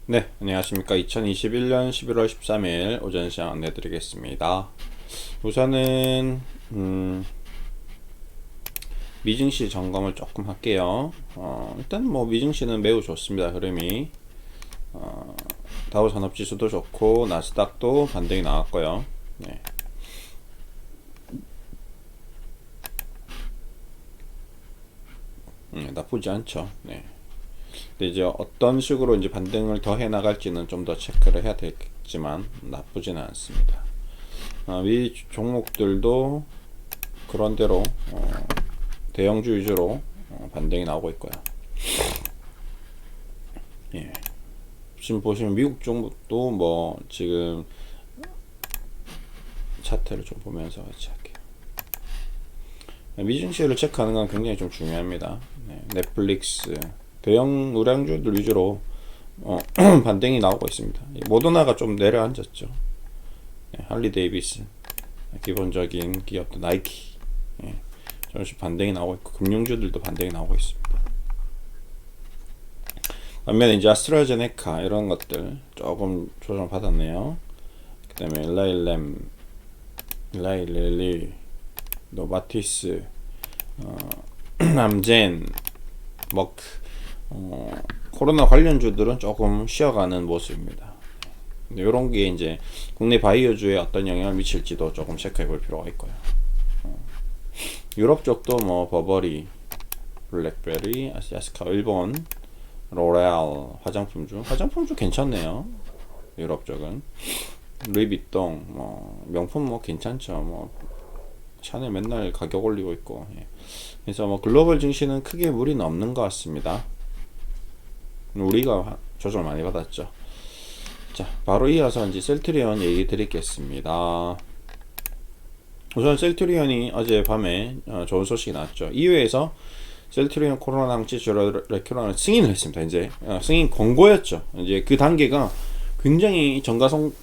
네, 안녕하십니까. 2021년 11월 13일 오전 시장 안내드리겠습니다. 우선은 미증시 점검을 조금 할게요. 일단 뭐 미증시는 매우 좋습니다. 흐름이 다우 산업지수도 좋고 나스닥도 반등이 나왔고요. 네. 나쁘지 않죠. 네. 근데 이제 어떤 식으로 이제 반등을 더 해 나갈지는 좀 더 체크를 해야 되겠지만 나쁘지는 않습니다. 위 종목들도 그런대로 대형주 위주로 반등이 나오고 있고요. 예. 지금 보시면 미국 종목도 뭐 지금 차트를 좀 보면서 같이 할게요. 미증시를 체크하는 건 굉장히 좀 중요합니다. 네, 넷플릭스 대형 우량주들 위주로 반등이 나오고 있습니다. 모더나가 좀 내려앉았죠. 네, 할리 데이비슨 기본적인 기업도 나이키 조금씩 반등이 나오고 있고 금융주들도 반등이 나오고 있습니다. 반면에 이제 아스트라제네카 이런 것들 조금 조정 받았네요. 그 다음에 일라일리 노바티스 암젠 머크 코로나 관련주들은 조금 쉬어가는 모습입니다. 이런 게 이제 국내 바이오주에 어떤 영향을 미칠지도 조금 체크해 볼 필요가 있고요. 유럽 쪽도 뭐 버버리, 블랙베리, 아시아스카, 일본, 로레알 화장품주 괜찮네요. 유럽 쪽은 루이비통 뭐 명품 뭐 괜찮죠. 뭐 샤넬 맨날 가격 올리고 있고 그래서 뭐 글로벌 증시는 크게 무리는 없는 것 같습니다. 우리가 조정을 많이 받았죠. 자, 바로 이어서 이제 셀트리온 얘기 드리겠습니다. 우선 셀트리온이 어젯밤에 좋은 소식이 나왔죠. 이후에서 셀트리온 코로나 항체 제로레큐라는 승인을 했습니다. 이제 승인 권고였죠. 이제 그 단계가 굉장히 정가성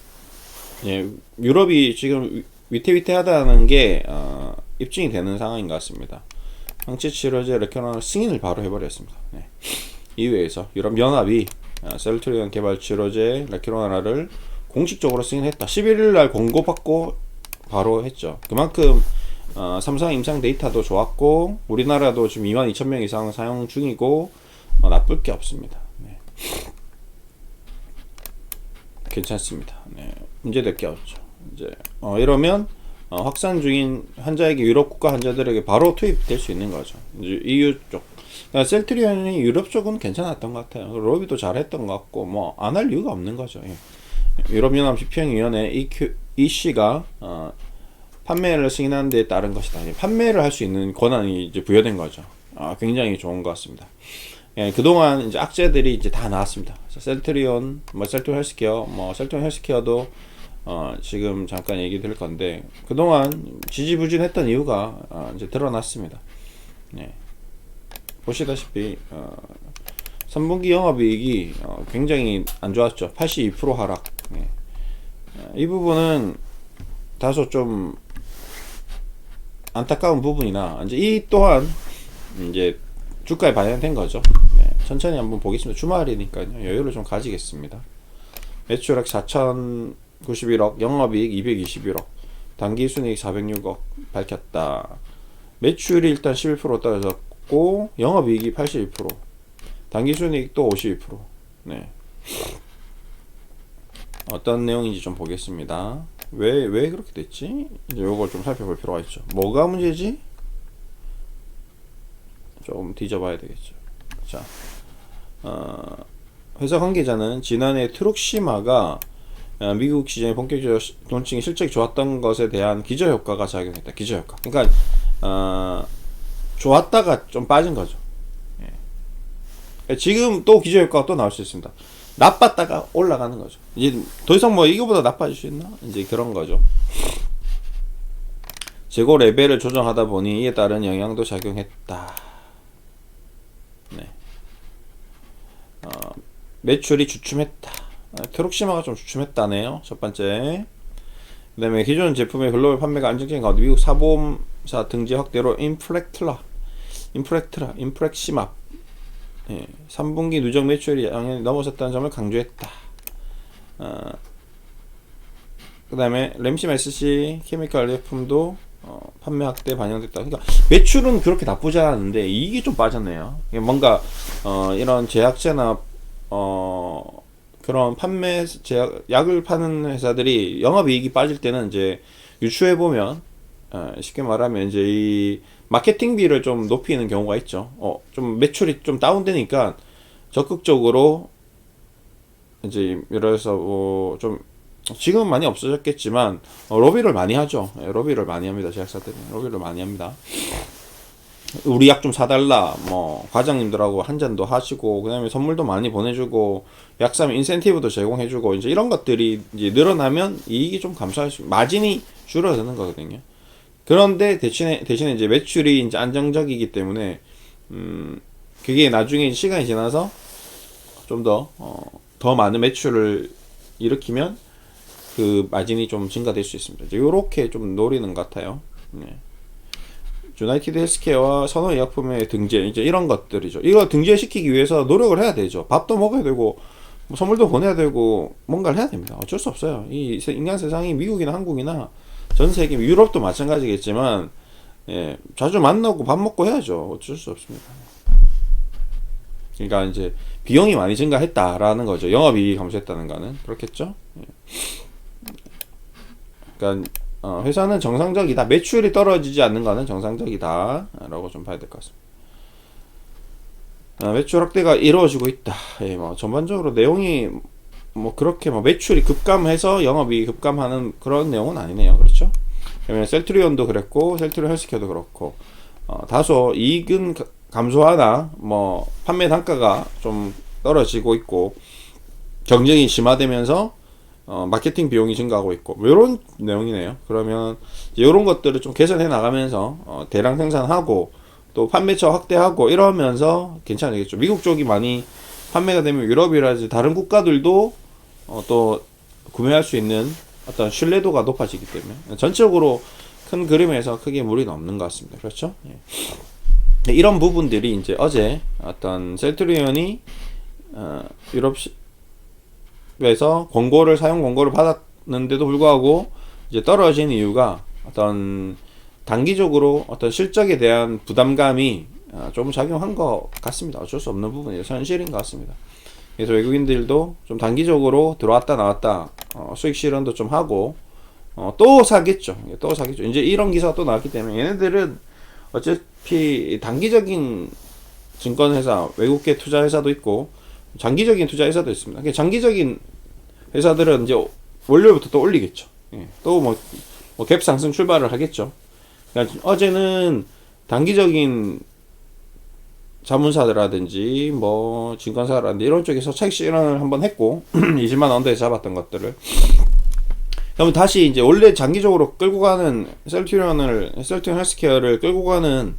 유럽이 지금 위태위태하다는 게 입증이 되는 상황인 것 같습니다. 항체 치료제 레큐라는 승인을 바로 해버렸습니다. 네. 이후에서 유럽 연합이 셀트리온 개발 치료제 레큐로나를 공식적으로 승인했다. 11일날 공고받고 바로 했죠. 그만큼 삼상 임상 데이터도 좋았고 우리나라도 지금 22,000명 이상 사용 중이고 나쁠 게 없습니다. 네. 괜찮습니다. 네. 문제될 게 없죠. 이제 이러면 확산 중인 환자에게 유럽 국가 환자들에게 바로 투입될 수 있는 거죠. 이제 EU 쪽 셀트리온이 유럽 쪽은 괜찮았던 것 같아요. 로비도 잘했던 것 같고 뭐 안 할 이유가 없는 거죠. 유럽연합 집행위원회 EC가 판매를 승인하는 데 따른 것이다. 판매를 할 수 있는 권한이 이제 부여된 거죠. 굉장히 좋은 것 같습니다. 그동안 이제 악재들이 이제 다 나왔습니다. 셀트리온, 셀트리온 헬스케어, 셀트리온 헬스케어도 지금 잠깐 얘기 드릴 건데 그동안 지지부진했던 이유가 이제 드러났습니다. 보시다시피 3분기 영업이익이 굉장히 안 좋았죠. 82% 하락. 이 부분은 다소 좀 안타까운 부분이나 이제 이 또한 이제 주가에 반영된 거죠. 천천히 한번 보겠습니다. 주말이니까요. 여유를 좀 가지겠습니다. 매출액 4,091억, 영업이익 221억, 당기순이익 406억 밝혔다. 매출이 일단 11% 떨어졌고 영업이익이 81%, 당기순이익도 52%. 네. 어떤 내용인지 좀 보겠습니다. 왜 그렇게 됐지? 이제 요걸 좀 살펴볼 필요가 있죠. 뭐가 문제지? 조금 뒤져봐야 되겠죠. 자, 회사 관계자는 지난해 트룩시마가 미국 시장의 본격적으로 론칭 실적이 좋았던 것에 대한 기저효과가 작용했다. 기저효과. 그러니까 좋았다가 좀 빠진 거죠. 지금 또 기저효과가 또 나올 수 있습니다. 나빴다가 올라가는 거죠. 이제 더 이상 뭐 이거보다 나빠질 수 있나? 이제 그런 거죠. 재고 레벨을 조정하다 보니 이에 따른 영향도 작용했다. 네. 매출이 주춤했다. 트룩시마가 좀 주춤했다네요. 첫 번째. 그 다음에 기존 제품의 글로벌 판매가 안정적인 가운데 미국 사보험사 등재 확대로 인프렉시마 3분기 누적 매출이 양을 넘어섰다는 점을 강조했다. 그 다음에 램심 SC 케미컬 제품도 판매 확대 반영됐다. 그러니까 매출은 그렇게 나쁘지 않은데 이익이 좀 빠졌네요. 뭔가 이런 제약제나 그런 판매 제약 약을 파는 회사들이 영업이익이 빠질 때는 이제 유추해 보면 쉽게 말하면 이제 이 마케팅비를 좀 높이는 경우가 있죠. 좀 매출이 좀 다운되니까 적극적으로 이제 예를 들어서 좀 지금은 많이 없어졌겠지만 로비를 많이 하죠. 로비를 많이 합니다. 제약사들은 로비를 많이 합니다. 우리 약 좀 사달라, 뭐 과장님들하고 한 잔도 하시고, 그다음에 선물도 많이 보내주고, 약 사면 인센티브도 제공해주고, 이제 이런 것들이 이제 늘어나면 이익이 좀 감소할 수, 마진이 줄어드는 거거든요. 그런데 대신에 이제 매출이 이제 안정적이기 때문에 그게 나중에 시간이 지나서 좀 더 많은 매출을 일으키면 그 마진이 좀 증가될 수 있습니다. 이제 요렇게 좀 노리는 것 같아요. 네. 유나이티드 헬스케어와 선호의약품의 등재, 이제 이런 것들이죠. 이거 등재시키기 위해서 노력을 해야 되죠. 밥도 먹어야 되고, 뭐 선물도 보내야 되고, 뭔가를 해야 됩니다. 어쩔 수 없어요. 이 인간 세상이 미국이나 한국이나 전 세계, 유럽도 마찬가지겠지만, 자주 만나고 밥 먹고 해야죠. 어쩔 수 없습니다. 그러니까 이제 비용이 많이 증가했다라는 거죠. 영업이익이 감소했다는 거는 그렇겠죠. 그러니까 회사는 정상적이다. 매출이 떨어지지 않는 거는 정상적이다 라고 좀 봐야 될 것 같습니다. 매출 확대가 이루어지고 있다. 뭐 전반적으로 내용이 뭐 그렇게 뭐 매출이 급감해서 영업이 급감하는 그런 내용은 아니네요. 그렇죠? 그러면 셀트리온도 그랬고 셀트리온 헬스케어도 그렇고 다소 이익은 감소하나 뭐 판매 단가가 좀 떨어지고 있고 경쟁이 심화되면서 마케팅 비용이 증가하고 있고 뭐 이런 내용이네요. 그러면 이런 것들을 좀 개선해 나가면서 대량 생산하고 또 판매처 확대하고 이러면서 괜찮겠죠. 미국 쪽이 많이 판매가 되면 유럽이라든지 다른 국가들도 또 구매할 수 있는 어떤 신뢰도가 높아지기 때문에 전체적으로 큰 그림에서 크게 무리는 없는 것 같습니다. 그렇죠? 예. 이런 부분들이 이제 어제 어떤 셀트리온이 유럽에서 사용 권고를 받았는데도 불구하고 이제 떨어진 이유가 어떤 단기적으로 어떤 실적에 대한 부담감이 좀 작용한 것 같습니다. 어쩔 수 없는 부분이에요. 현실인 것 같습니다. 그래서 외국인들도 좀 단기적으로 들어왔다 나왔다 수익 실현도 좀 하고 또 사겠죠. 이제 이런 기사가 또 나왔기 때문에 얘네들은 어차피 단기적인 증권회사, 외국계 투자회사도 있고 장기적인 투자회사도 있습니다. 그러니까 장기적인 회사들은 이제 월요일부터 또 올리겠죠. 또 뭐 갭 상승 출발을 하겠죠. 그러니까 어제는 단기적인 자문사라든지 뭐 증권사라든지 이런 쪽에서 차익 실현을 한번 했고 20만 원대에 잡았던 것들을 그러면 다시 이제 원래 장기적으로 끌고 가는 셀트리온 헬스케어를 끌고 가는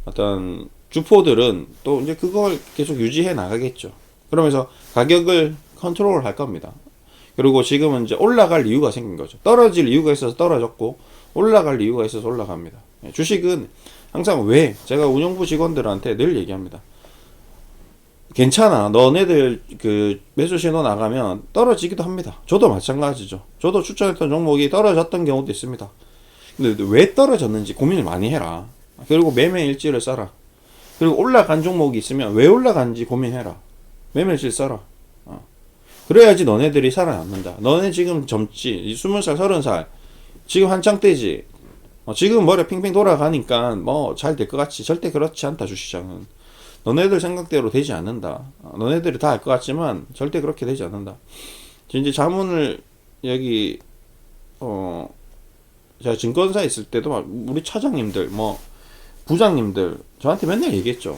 어떤 주포들은 또 이제 그걸 계속 유지해 나가겠죠. 그러면서 가격을 컨트롤 할 겁니다. 그리고 지금은 이제 올라갈 이유가 생긴 거죠. 떨어질 이유가 있어서 떨어졌고 올라갈 이유가 있어서 올라갑니다. 주식은 항상 제가 운용부 직원들한테 늘 얘기합니다. 괜찮아. 너네들 그 매수 신호 나가면 떨어지기도 합니다. 저도 마찬가지죠. 저도 추천했던 종목이 떨어졌던 경우도 있습니다. 근데 왜 떨어졌는지 고민을 많이 해라. 그리고 매매 일지를 써라. 그리고 올라간 종목이 있으면 왜 올라간지 고민해라. 매매 일지를 써라. 그래야지 너네들이 살아남는다. 너네 지금 젊지. 20살, 30살. 지금 한창 때지. 지금 머리 핑핑 돌아가니까 뭐 잘 될 것 같지. 절대 그렇지 않다. 주시장은 너네들 생각대로 되지 않는다. 너네들이 다 알 것 같지만 절대 그렇게 되지 않는다. 이제 자문을 여기 제가 증권사에 있을 때도 우리 차장님들 뭐 부장님들 저한테 맨날 얘기했죠.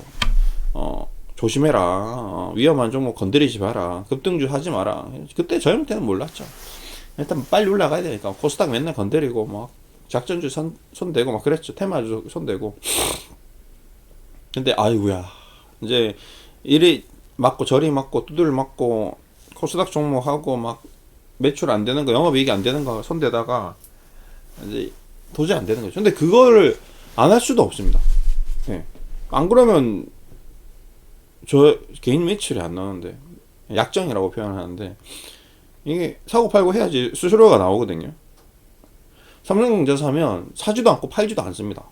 조심해라. 위험한 종목 건드리지 마라. 급등주 하지 마라. 그때 저희 때는 몰랐죠. 일단 빨리 올라가야 되니까 코스닥 맨날 건드리고 막 작전주 손대고 막 그랬죠. 테마주 손대고. 근데 아이고야 이제 이리 맞고 저리 맞고 두들 맞고 코스닥 종목하고 막 매출 안 되는 거 영업이익이 안 되는 거 손대다가 이제 도저히 안 되는 거죠. 근데 그거를 안 할 수도 없습니다. 안 그러면 저 개인 매출이 안 나오는데 약정이라고 표현하는데 이게 사고 팔고 해야지 수수료가 나오거든요. 삼성전자 사면 사지도 않고 팔지도 않습니다.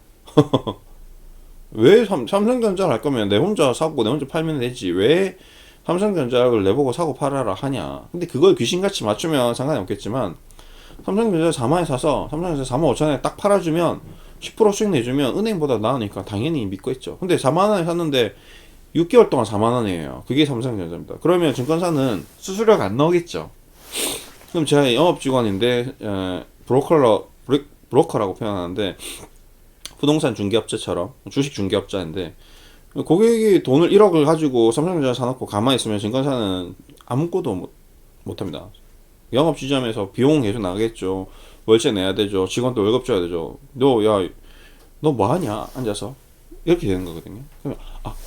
왜 삼성전자를 할 거면 내 혼자 사고 내 혼자 팔면 되지. 왜 삼성전자를 내보고 사고 팔아라 하냐. 근데 그걸 귀신같이 맞추면 상관이 없겠지만 삼성전자 4만에 사서 삼성전자 4만 5천에 딱 팔아주면 10% 수익 내주면 은행보다 나으니까 당연히 믿고 있죠. 근데 4만 원에 샀는데 6개월 동안 4만 원이에요. 그게 삼성전자입니다. 그러면 증권사는 수수료가 안 나오겠죠. 그럼 제가 영업직원인데 브로커라고 표현하는데 부동산 중개업체처럼 주식 중개업자인데 고객이 돈을 1억을 가지고 삼성전자 사놓고 가만히 있으면 증권사는 아무것도 못합니다. 영업 지점에서 비용 계속 나가겠죠. 월세 내야 되죠. 직원도 월급 줘야 되죠. 너 뭐하냐 앉아서 이렇게 되는 거거든요. 그러면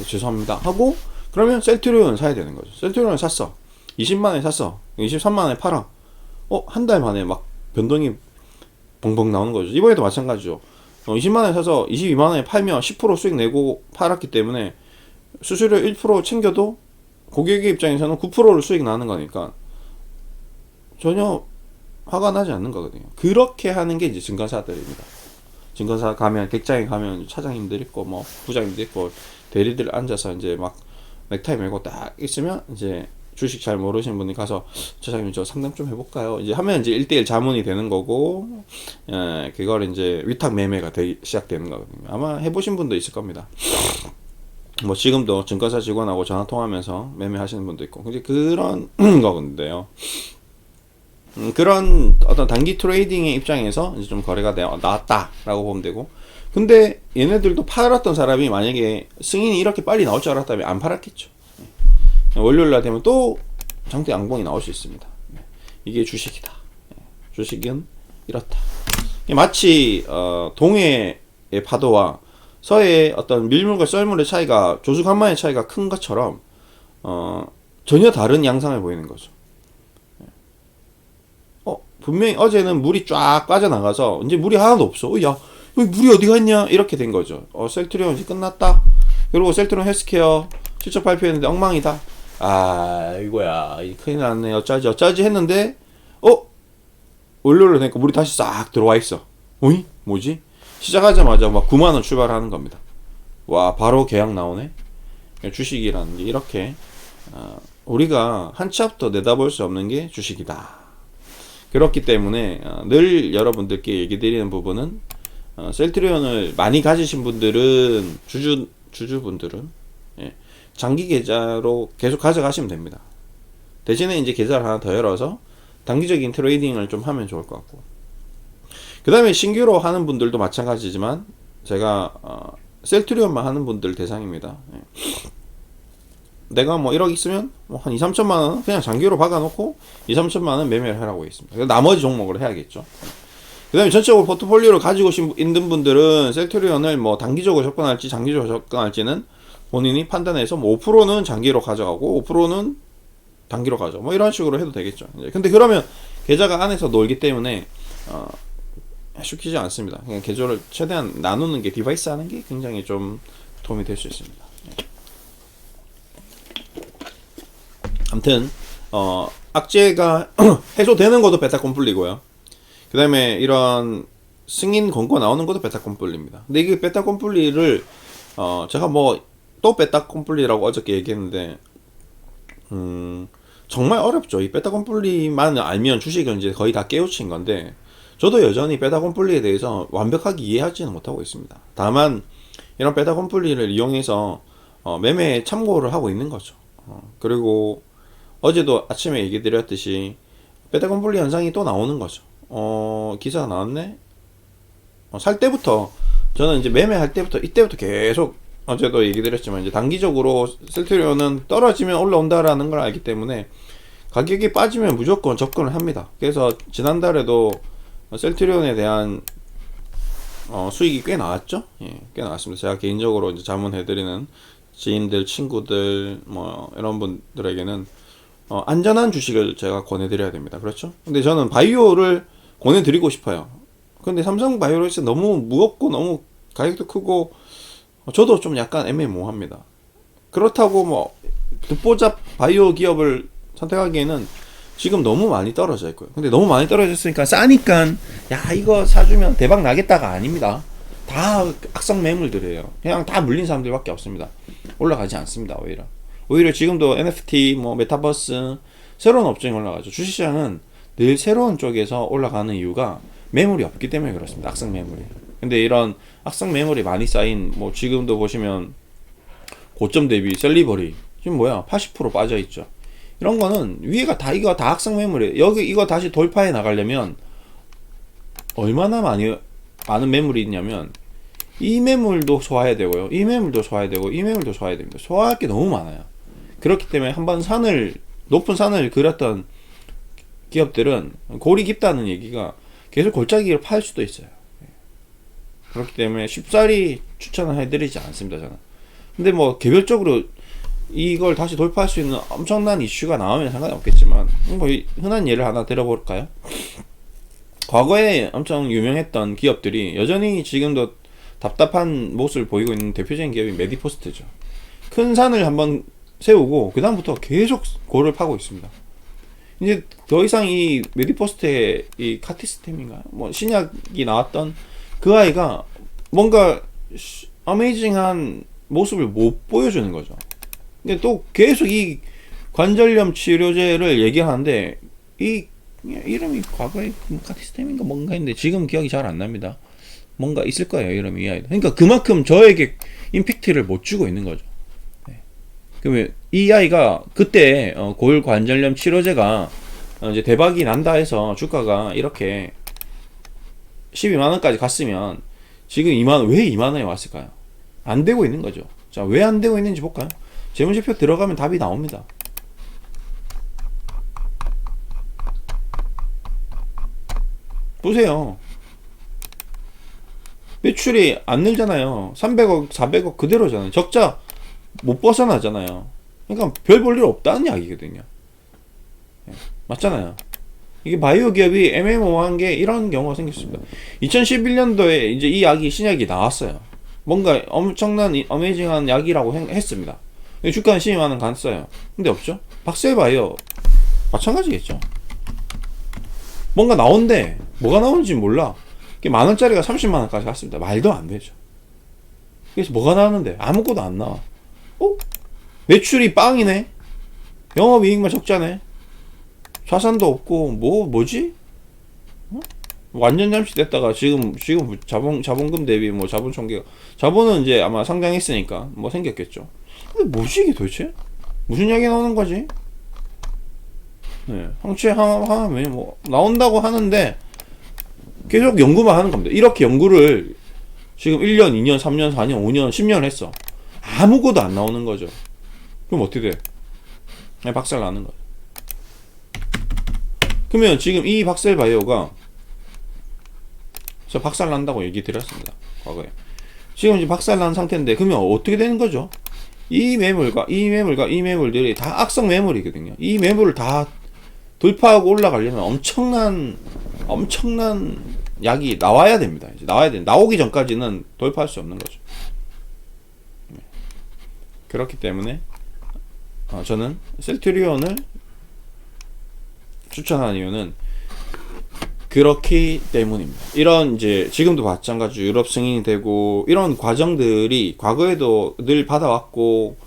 죄송합니다 하고 그러면 셀트리온 사야 되는 거죠. 셀트리온 샀어. 20만원에 샀어. 23만원에 팔아. 한 달 만에 막 변동이 벙벙 나오는 거죠. 이번에도 마찬가지죠. 20만원에 사서 22만원에 팔면 10% 수익 내고 팔았기 때문에 수수료 1% 챙겨도 고객의 입장에서는 9%를 수익 나는 거니까 전혀 화가 나지 않는 거거든요. 그렇게 하는 게 이제 증권사들입니다. 증권사 가면 객장에 가면 차장님들 있고 뭐 부장님들 있고 대리들 앉아서 이제 막 넥타이 메고 딱 있으면 이제 주식 잘 모르시는 분이 가서 차장님 저 상담 좀 해볼까요? 이제 하면 이제 1대1 자문이 되는 거고 그걸 이제 위탁 매매가 시작되는 거거든요. 아마 해보신 분도 있을 겁니다. 뭐 지금도 증권사 직원하고 전화 통화하면서 매매하시는 분도 있고 근데 그런 거건데요. 그런 어떤 단기 트레이딩의 입장에서 이제 좀 거래가 나왔다라고 보면 되고 근데 얘네들도 팔았던 사람이 만약에 승인이 이렇게 빨리 나올 줄 알았다면 안 팔았겠죠. 월요일날 되면 또 장대 양봉이 나올 수 있습니다. 이게 주식이다. 주식은 이렇다. 마치 동해의 파도와 서해의 어떤 밀물과 썰물의 차이가 조수간만의 차이가 큰 것처럼 전혀 다른 양상을 보이는 거죠. 분명히 어제는 물이 쫙 빠져나가서 이제 물이 하나도 없어. 야 여기 물이 어디 갔냐 이렇게 된 거죠. 셀트리온 이제 끝났다. 그리고 셀트리온 헬스케어 실적 발표했는데 엉망이다. 이거야 큰일 났네. 어쩌지 했는데 월요일로 되니까 물이 다시 싹 들어와 있어. 어이? 뭐지? 시작하자마자 막 9만원 출발하는 겁니다. 와 바로 계약 나오네. 주식이라는 게 이렇게 우리가 한 치 앞도 내다볼 수 없는 게 주식이다. 그렇기 때문에 늘 여러분들께 얘기 드리는 부분은 셀트리온을 많이 가지신 분들은 주주분들은 장기 계좌로 계속 가져가시면 됩니다. 대신에 이제 계좌를 하나 더 열어서 단기적인 트레이딩을 좀 하면 좋을 것 같고 그 다음에 신규로 하는 분들도 마찬가지지만 제가 셀트리온만 하는 분들 대상입니다. 내가 뭐 1억 있으면 한 2, 3천만원 그냥 장기로 박아놓고 2, 3천만원 매매를 하라고 했습니다. 나머지 종목을 해야겠죠. 그 다음에 전적으로 포트폴리오를 가지고 있는 분들은 셀트리온을 뭐 단기적으로 접근할지 장기적으로 접근할지는 본인이 판단해서 뭐 5%는 장기로 가져가고 5%는 단기로 가져가고 뭐 이런 식으로 해도 되겠죠. 근데 그러면 계좌가 안에서 놀기 때문에 시키지 않습니다. 그냥 계좌를 최대한 나누는 게 디바이스 하는 게 굉장히 좀 도움이 될 수 있습니다. 아무튼 악재가 해소되는 것도 베타컴플리고요. 그 다음에 이런 승인 권고 나오는 것도 베타컴플리입니다. 근데 이게 베타컴플리를 제가 뭐 또 베타컴플리라고 어저께 얘기했는데 정말 어렵죠. 이 베타컴플리만 알면 주식은 이제 거의 다 깨우친 건데 저도 여전히 베타컴플리에 대해서 완벽하게 이해하지는 못하고 있습니다. 다만 이런 베타컴플리를 이용해서 매매에 참고를 하고 있는 거죠. 그리고 어제도 아침에 얘기 드렸듯이 베타컴플리 현상이 또 나오는 거죠. 기사가 나왔네. 살 때부터 저는 이제 매매할 때부터 이때부터 계속 어제도 얘기 드렸지만 이제 단기적으로 셀트리온은 떨어지면 올라온다라는 걸 알기 때문에 가격이 빠지면 무조건 접근을 합니다. 그래서 지난달에도 셀트리온에 대한 수익이 꽤 나왔죠. 꽤 나왔습니다. 제가 개인적으로 이제 자문해드리는 지인들, 친구들 뭐 이런 분들에게는 안전한 주식을 제가 권해드려야 됩니다. 그렇죠? 근데 저는 바이오를 권해드리고 싶어요. 근데 삼성 바이오로스 너무 무겁고 너무 가격도 크고 저도 좀 약간 애매모호합니다. 그렇다고 뭐 듣보잡 바이오 기업을 선택하기에는 지금 너무 많이 떨어져 있고요. 근데 너무 많이 떨어졌으니까 싸니까 야 이거 사주면 대박 나겠다가 아닙니다. 다 악성 매물들이에요. 그냥 다 물린 사람들밖에 없습니다. 올라가지 않습니다. 오히려 지금도 NFT 뭐 메타버스 새로운 업종이 올라가죠. 주식시장은 늘 새로운 쪽에서 올라가는 이유가 매물이 없기 때문에 그렇습니다. 악성 매물이. 근데 이런 악성 매물이 많이 쌓인 뭐 지금도 보시면 고점 대비 셀리버리 지금 뭐야 80% 빠져 있죠. 이런 거는 위에가 다 이거 다 악성 매물이에요. 여기 이거 다시 돌파해 나가려면 얼마나 많은 매물이 있냐면 이 매물도 소화해야 되고요. 이 매물도 소화해야 되고 이 매물도 소화해야 됩니다. 소화할 게 너무 많아요. 그렇기 때문에 한번 높은 산을 그렸던 기업들은 골이 깊다는 얘기가 계속 골짜기를 팔 수도 있어요. 그렇기 때문에 쉽사리 추천을 해드리지 않습니다, 저는. 근데 뭐 개별적으로 이걸 다시 돌파할 수 있는 엄청난 이슈가 나오면 상관이 없겠지만 뭐 흔한 예를 하나 들어볼까요? 과거에 엄청 유명했던 기업들이 여전히 지금도 답답한 모습을 보이고 있는 대표적인 기업이 메디포스트죠. 큰 산을 한번 세우고 그 다음부터 계속 골을 파고 있습니다. 이제 더 이상 이 메디포스트의 이 카티스템인가 뭐 신약이 나왔던 그 아이가 뭔가 어메이징한 모습을 못 보여주는 거죠. 근데 또 계속 이 관절염 치료제를 얘기하는데 이 이름이 과거에 카티스템인가 뭔가 했는데 지금 기억이 잘 안 납니다. 뭔가 있을 거예요, 이름이 이 아이도. 그러니까 그만큼 저에게 임팩트를 못 주고 있는 거죠. 네. 그러면 이 아이가 그때 골 관절염 치료제가 이제 대박이 난다 해서 주가가 이렇게 12만 원까지 갔으면 지금 2만 원, 왜 2만 원에 왔을까요? 안 되고 있는 거죠. 자, 왜 안 되고 있는지 볼까요? 재무제표 들어가면 답이 나옵니다. 보세요. 매출이 안 늘잖아요. 300억, 400억 그대로잖아요. 적자 못 벗어나잖아요. 그러니까 별 볼 일 없다는 이야기거든요. 맞잖아요. 이게 바이오 기업이 애매모호한 게 이런 경우가 생겼습니다. 2011년도에 이제 이 약이 신약이 나왔어요. 뭔가 엄청난 어메이징한 약이라고 했습니다. 주가는 12만원 갔어요. 근데 없죠? 박셀바이오 마찬가지겠죠. 뭔가 나온대 뭐가 나오는지 몰라. 만원짜리가 30만원까지 갔습니다. 말도 안 되죠. 그래서 뭐가 나왔는데 아무것도 안 나와. 매출이 빵이네. 영업이익만 적자네. 자산도 없고 뭐지? 완전 잠식됐다가 지금 자본금 대비 뭐 자본 총계가 자본은 이제 아마 상장했으니까 뭐 생겼겠죠. 근데 뭐지 이게 도대체? 무슨 이야기 나오는 거지? 네, 항체 하면 뭐 나온다고 하는데 계속 연구만 하는 겁니다. 이렇게 연구를 지금 1년, 2년, 3년, 4년, 5년, 10년 했어. 아무것도 안 나오는 거죠. 그럼 어떻게 돼? 그냥 박살 나는 거예요. 그러면 지금 이 박셀바이오가 저 박살 난다고 얘기 드렸습니다. 과거에. 지금 이제 박살 난 상태인데 그러면 어떻게 되는 거죠? 이 매물들이 다 악성 매물이거든요. 이 매물을 다 돌파하고 올라가려면 엄청난 약이 나와야 됩니다. 이제 나오기 전까지는 돌파할 수 없는 거죠. 그렇기 때문에 저는 셀트리온을 추천하는 이유는 그렇기 때문입니다. 이런 이제 지금도 마찬가지로 유럽 승인이 되고 이런 과정들이 과거에도 늘 받아왔고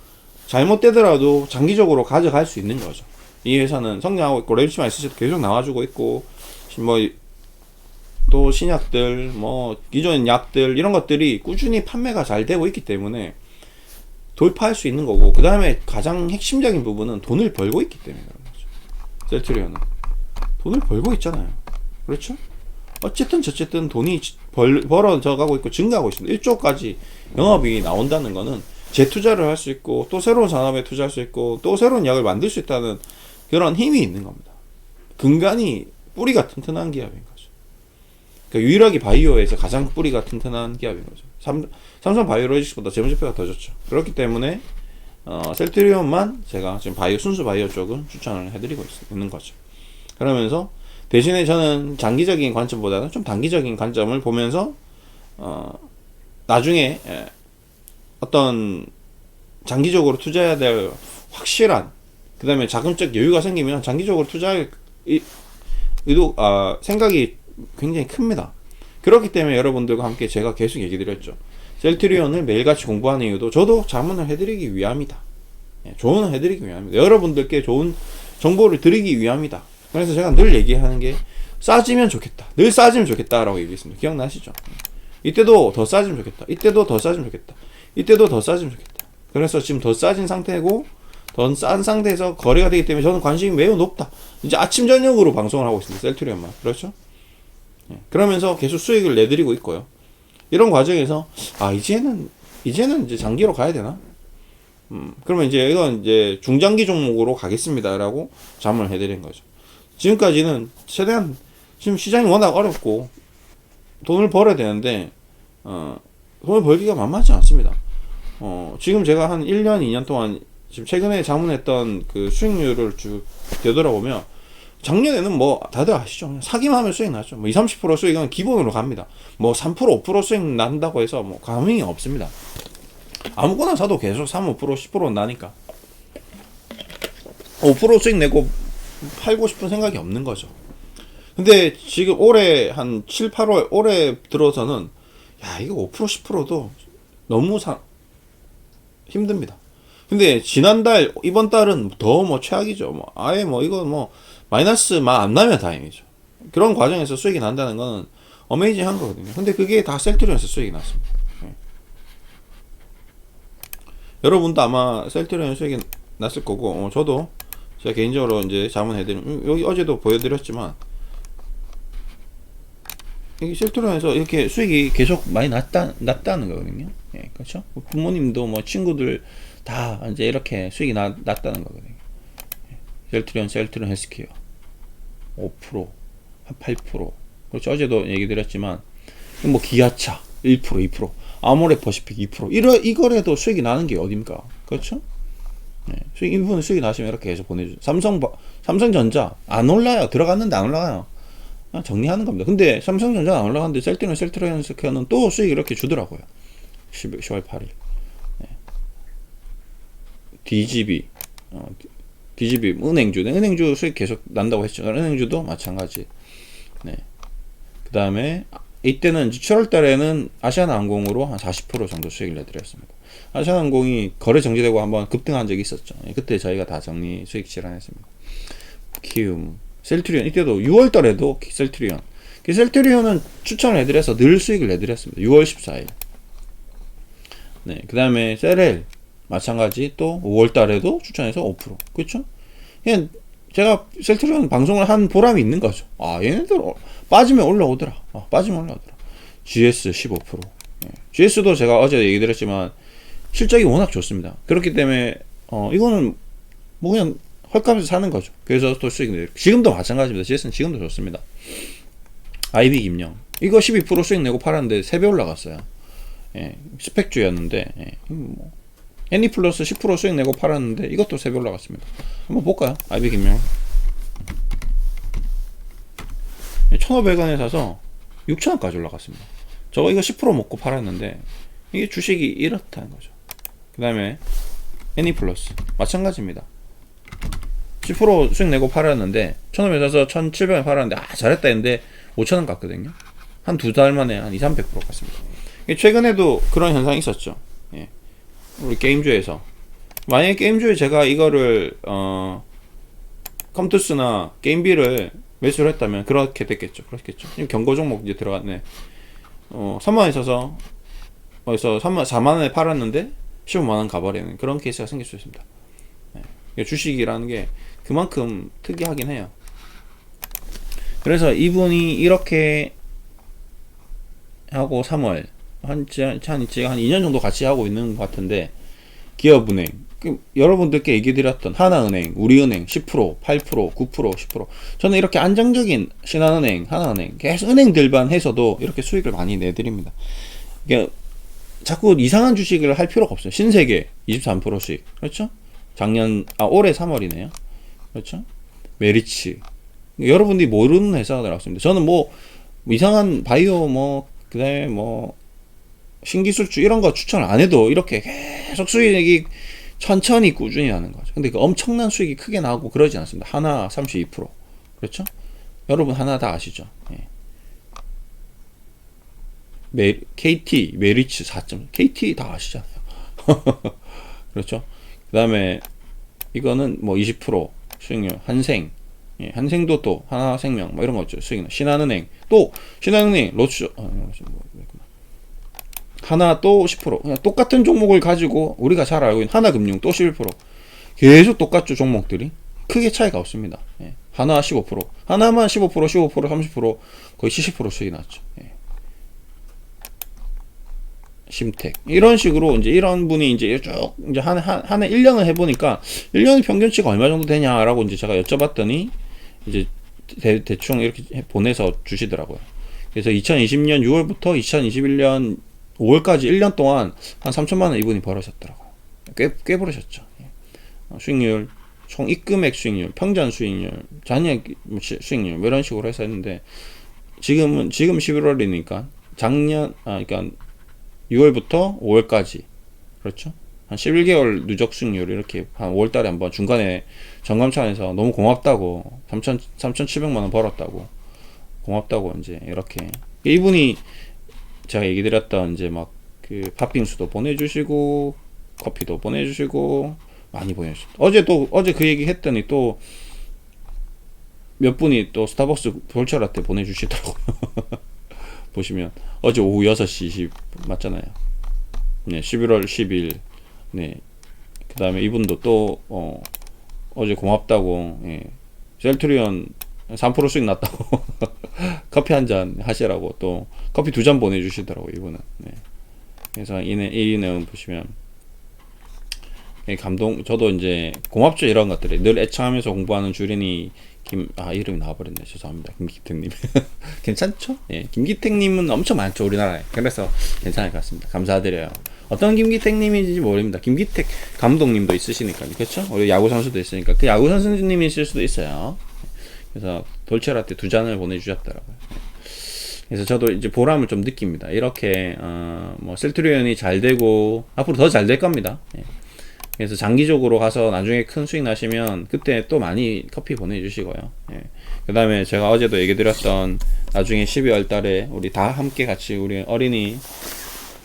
잘못되더라도 장기적으로 가져갈 수 있는 거죠. 이 회사는 성장하고 있고 레지마 SC도 계속 나와주고 있고 뭐 또 신약들 뭐 기존 약들 이런 것들이 꾸준히 판매가 잘 되고 있기 때문에 돌파할 수 있는 거고 그 다음에 가장 핵심적인 부분은 돈을 벌고 있기 때문에 그런 거죠. 셀트리온은 돈을 벌고 있잖아요. 그렇죠? 어쨌든 돈이 벌어져 가고 있고 증가하고 있습니다. 1조까지 영업이익이 나온다는 거는 재투자를 할 수 있고 또 새로운 산업에 투자할 수 있고 또 새로운 약을 만들 수 있다는 그런 힘이 있는 겁니다. 근간이 뿌리가 튼튼한 기업인 거죠. 그러니까 유일하게 바이오에서 가장 뿌리가 튼튼한 기업인 거죠. 삼성 바이오로직스보다 재무제표가 더 좋죠. 그렇기 때문에 셀트리온만 제가 지금 순수 바이오 쪽은 추천을 해드리고 있는 거죠. 그러면서 대신에 저는 장기적인 관점보다는 좀 단기적인 관점을 보면서 나중에 어떤 장기적으로 투자해야 될 확실한, 그 다음에 자금적 여유가 생기면 장기적으로 투자할 생각이 굉장히 큽니다. 그렇기 때문에 여러분들과 함께 제가 계속 얘기 드렸죠. 셀트리온을 매일같이 공부하는 이유도 저도 자문을 해드리기 위함이다. 조언을 해드리기 위함이다. 여러분들께 좋은 정보를 드리기 위함이다. 그래서 제가 늘 얘기하는 게 싸지면 좋겠다. 늘 싸지면 좋겠다라고 얘기했습니다. 기억나시죠? 이때도 더 싸지면 좋겠다. 이때도 더 싸지면 좋겠다. 이때도 더 싸지면 좋겠다. 그래서 지금 더 싸진 상태고 더 싼 상태에서 거래가 되기 때문에 저는 관심이 매우 높다. 이제 아침 저녁으로 방송을 하고 있습니다. 셀트리온만. 그렇죠? 그러면서 계속 수익을 내드리고 있고요. 이런 과정에서 이제는 이제 장기로 가야 되나? 그러면 이제 이건 이제 중장기 종목으로 가겠습니다라고 자문을 해드린 거죠. 지금까지는 최대한 지금 시장이 워낙 어렵고 돈을 벌어야 되는데 돈을 벌기가 만만치 않습니다. 지금 제가 한 1년, 2년 동안 지금 최근에 자문했던 그 수익률을 쭉 되돌아보면 작년에는 뭐 다들 아시죠? 그냥 사기만 하면 수익 나죠. 뭐 20, 30% 수익은 기본으로 갑니다. 뭐 3%, 5% 수익 난다고 해서 뭐 감흥이 없습니다. 아무거나 사도 계속 3, 5%, 10% 나니까 5% 수익 내고 팔고 싶은 생각이 없는 거죠. 근데 지금 올해 한 7, 8월 올해 들어서는 이거 5%, 10%도 너무 힘듭니다. 근데 지난달, 이번 달은 더 뭐 최악이죠. 뭐 아예 뭐 이거 뭐 마이너스만 안 나면 다행이죠. 그런 과정에서 수익이 난다는 거는 어메이징한 거거든요. 근데 그게 다 셀트리온에서 수익이 났습니다. 여러분도 아마 셀트리온 수익이 났을 거고, 저도 제가 개인적으로 이제 자문해드린, 여기 어제도 보여드렸지만, 여기 셀트리온에서 이렇게 수익이 계속 많이 났다는 거거든요. 그렇죠? 부모님도 뭐 친구들 다 이제 이렇게 수익이 났다는 거거든요. 셀트리온 헬스케어 5%, 한 8%. 그렇죠. 어제도 얘기 드렸지만, 뭐 기아차 1%, 2%, 아모레퍼시픽 2%. 이거라도 수익이 나는 게 어딥니까? 그렇죠? 이 부분 수익이 나시면 이렇게 계속 보내주죠. 삼성전자 안 올라요. 들어갔는데 안 올라가요. 정리하는 겁니다. 근데 삼성전자가 안 올라갔는데 셀트리온 헬스케어는 또 수익 이렇게 주더라고요. 10월 8일. DGB, 은행주 수익 계속 난다고 했죠. 은행주도 마찬가지. 그 다음에, 이때는 7월 달에는 아시아나항공으로 한 40% 정도 수익을 내드렸습니다. 아시아나항공이 거래 정지되고 한번 급등한 적이 있었죠. 그때 저희가 다 정리 수익 실현했습니다. 키움, 셀트리온, 이때도 6월 달에도 셀트리온은 추천을 해드려서 늘 수익을 내드렸습니다. 6월 14일. 그 다음에 셀엘, 마찬가지 또 5월 달에도 추천해서 5%. 그렇죠? 그냥 제가 셀트리온 방송을 한 보람이 있는 거죠. 얘네들 빠지면 올라오더라. GS 15%. GS도 제가 어제 얘기 드렸지만 실적이 워낙 좋습니다. 그렇기 때문에 이거는 뭐 그냥 헐값에서 사는 거죠. 그래서 또 수익 내고, 지금도 마찬가지입니다. GS는 지금도 좋습니다. IB 김영 이거 12% 수익 내고 팔았는데 3배 올라갔어요. 스펙주였는데 뭐 애니플러스 10% 수익 내고 팔았는데 이것도 3배 올라갔습니다. 한번 볼까요? IB 김영 1,500원에 사서 6,000원까지 올라갔습니다. 저거 이거 10% 먹고 팔았는데 이게 주식이 이렇다는 거죠. 그 다음에 애니플러스 마찬가지입니다. 10% 수익 내고 팔았는데 1,500원 사서 1,700원 팔았는데 잘했다 했는데 5,000원 갔거든요. 한 2달 만에 한 200~300% 갔습니다. 최근에도 그런 현상이 있었죠. 우리 게임주에서 만약에 게임주에 제가 이거를 컴투스나 게임비를 매수를 했다면 그렇게 됐겠죠. 경고 종목 이제 들어갔네. 3만원 있어서 어디서 4만원에 팔았는데 15만원 가버리는 그런 케이스가 생길 수 있습니다. 주식이라는 게 그만큼 특이하긴 해요. 그래서 이분이 이렇게 하고 3월 한 2년 정도 같이 하고 있는 것 같은데, 기업은행, 여러분들께 얘기 드렸던 하나은행, 우리은행 10%, 8%, 9%, 10%. 저는 이렇게 안정적인 신한은행, 하나은행, 계속 은행들만 해서도 이렇게 수익을 많이 내드립니다. 그러니까 자꾸 이상한 주식을 할 필요가 없어요. 신세계 23% 수익. 그렇죠? 올해 3월이네요. 그렇죠? 메리츠. 여러분들이 모르는 회사가 나왔습니다. 저는 뭐 이상한 바이오 그 다음에 신기술주 이런 거 추천 안 해도 이렇게 계속 수익이 천천히 꾸준히 하는 거죠. 근데 그 엄청난 수익이 크게 나오고 그러지 않습니다. 하나 32%. 그렇죠? 여러분 하나 다 아시죠? 예. KT, 메리츠 4점. KT 다 아시잖아요. 그렇죠? 그 다음에 이거는 뭐 20% 수익률, 한생. 예, 한생도 또 하나생명 뭐 이런 거 있죠. 수익률. 신한은행 또 신한은행 로츠 하나 또 10%. 그냥 똑같은 종목을 가지고 우리가 잘 알고 있는 하나금융 또 11%. 계속 똑같죠. 종목들이 크게 차이가 없습니다. 예. 하나 15%, 하나만 15%, 15%, 30% 거의 70% 수익이 났죠. 예. 심택 이런 식으로 이제 이런 분이 이제 쭉 이제 한 해 1년을 해보니까 1년 평균치가 얼마 정도 되냐라고 이제 제가 여쭤봤더니 이제 대충 이렇게 보내서 주시더라고요. 그래서 2020년 6월부터 2021년 5월까지 1년 동안 한 3천만 원 이분이 벌으셨더라고요. 꽤 벌으셨죠. 수익률, 총 입금액 수익률, 평전 수익률, 잔액 수익률 뭐 이런 식으로 해서 했는데 지금 11월이니까 그러니까 6월부터 5월까지 그렇죠? 한 11개월 누적 수익률 이렇게 한 5월달에 한번 중간에 정감차에서 너무 고맙다고 3,700만 원 벌었다고 고맙다고 이제 이렇게 이분이 제가 얘기 드렸던 이제 막 그 팥빙수도 보내주시고 커피도 보내주시고 많이 보내주셨어요. 어제 그 얘기 했더니 또 몇 분이 또 스타벅스 돌체라떼 보내주시더라고요. 보시면 어제 오후 6시 20 맞잖아요. 네, 11월 10일. 네. 그다음에 이분도 또 어제 고맙다고 예. 셀트리온 3% 수익 났다고 커피 한 잔 하시라고 또 커피 2잔 보내주시더라고요. 이분은. 네. 그래서 이 내용 보시면 감동. 저도 이제 고맙죠. 이런 것들이 늘 애청하면서 공부하는 주린이 이름이 나와버렸네. 죄송합니다. 김기택님. 괜찮죠? 예, 김기택님은 엄청 많죠. 우리나라에. 그래서 괜찮을 것 같습니다. 감사드려요. 어떤 김기택님인지 모릅니다. 김기택 감독님도 있으시니까. 그렇죠? 우리 야구선수도 있으니까. 그 야구선수님이실 수도 있어요. 그래서 돌체라떼 2잔을 보내주셨더라고요. 그래서 저도 이제 보람을 좀 느낍니다. 이렇게, 뭐, 셀트리온이 잘 되고, 앞으로 더 잘 될 겁니다. 예. 그래서 장기적으로 가서 나중에 큰 수익 나시면 그때 또 많이 커피 보내주시고요. 예. 그 다음에 제가 어제도 얘기 드렸던 나중에 12월 달에 우리 다 함께 같이 우리 어린이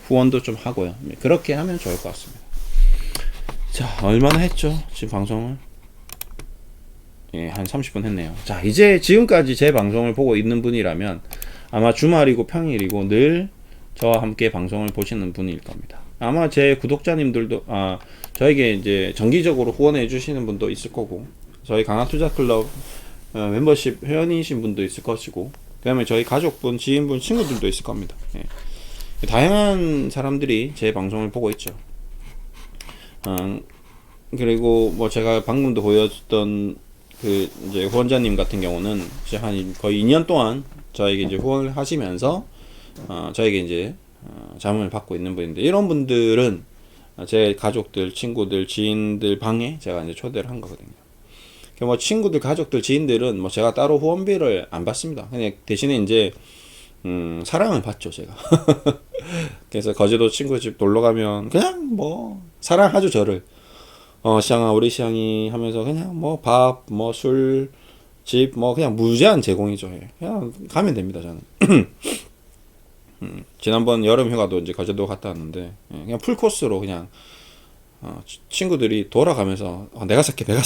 후원도 좀 하고요. 그렇게 하면 좋을 것 같습니다. 자, 얼마나 했죠? 지금 방송을? 예, 한 30분 했네요. 자, 이제 지금까지 제 방송을 보고 있는 분이라면 아마 주말이고 평일이고 늘 저와 함께 방송을 보시는 분일 겁니다. 아마 제 구독자님들도 저에게 이제 정기적으로 후원해 주시는 분도 있을 거고 저희 강화투자클럽 멤버십 회원이신 분도 있을 것이고 그 다음에 저희 가족분, 지인분, 친구들도 있을 겁니다. 예. 다양한 사람들이 제 방송을 보고 있죠. 그리고 뭐 제가 방금도 보여줬던 그 이제 후원자님 같은 경우는 이제 한 거의 2년 동안 저에게 이제 후원을 하시면서 저에게 이제 자문을 받고 있는 분인데 이런 분들은 제 가족들, 친구들, 지인들 방에 제가 이제 초대를 한 거거든요. 뭐 친구들, 가족들, 지인들은 뭐 제가 따로 후원비를 안 받습니다. 그냥 대신에 이제 사랑을 받죠, 제가. 그래서 거제도 친구 집 놀러 가면 그냥 뭐 사랑하죠, 저를. 시향아, 우리 시향이 하면서 그냥 뭐 밥, 뭐 술, 집, 뭐 그냥 무제한 제공이죠. 그냥 가면 됩니다, 저는. 지난번 여름 휴가도 이제 거제도 갔다 왔는데 그냥 풀 코스로 그냥 친구들이 돌아가면서 내가 살게 그래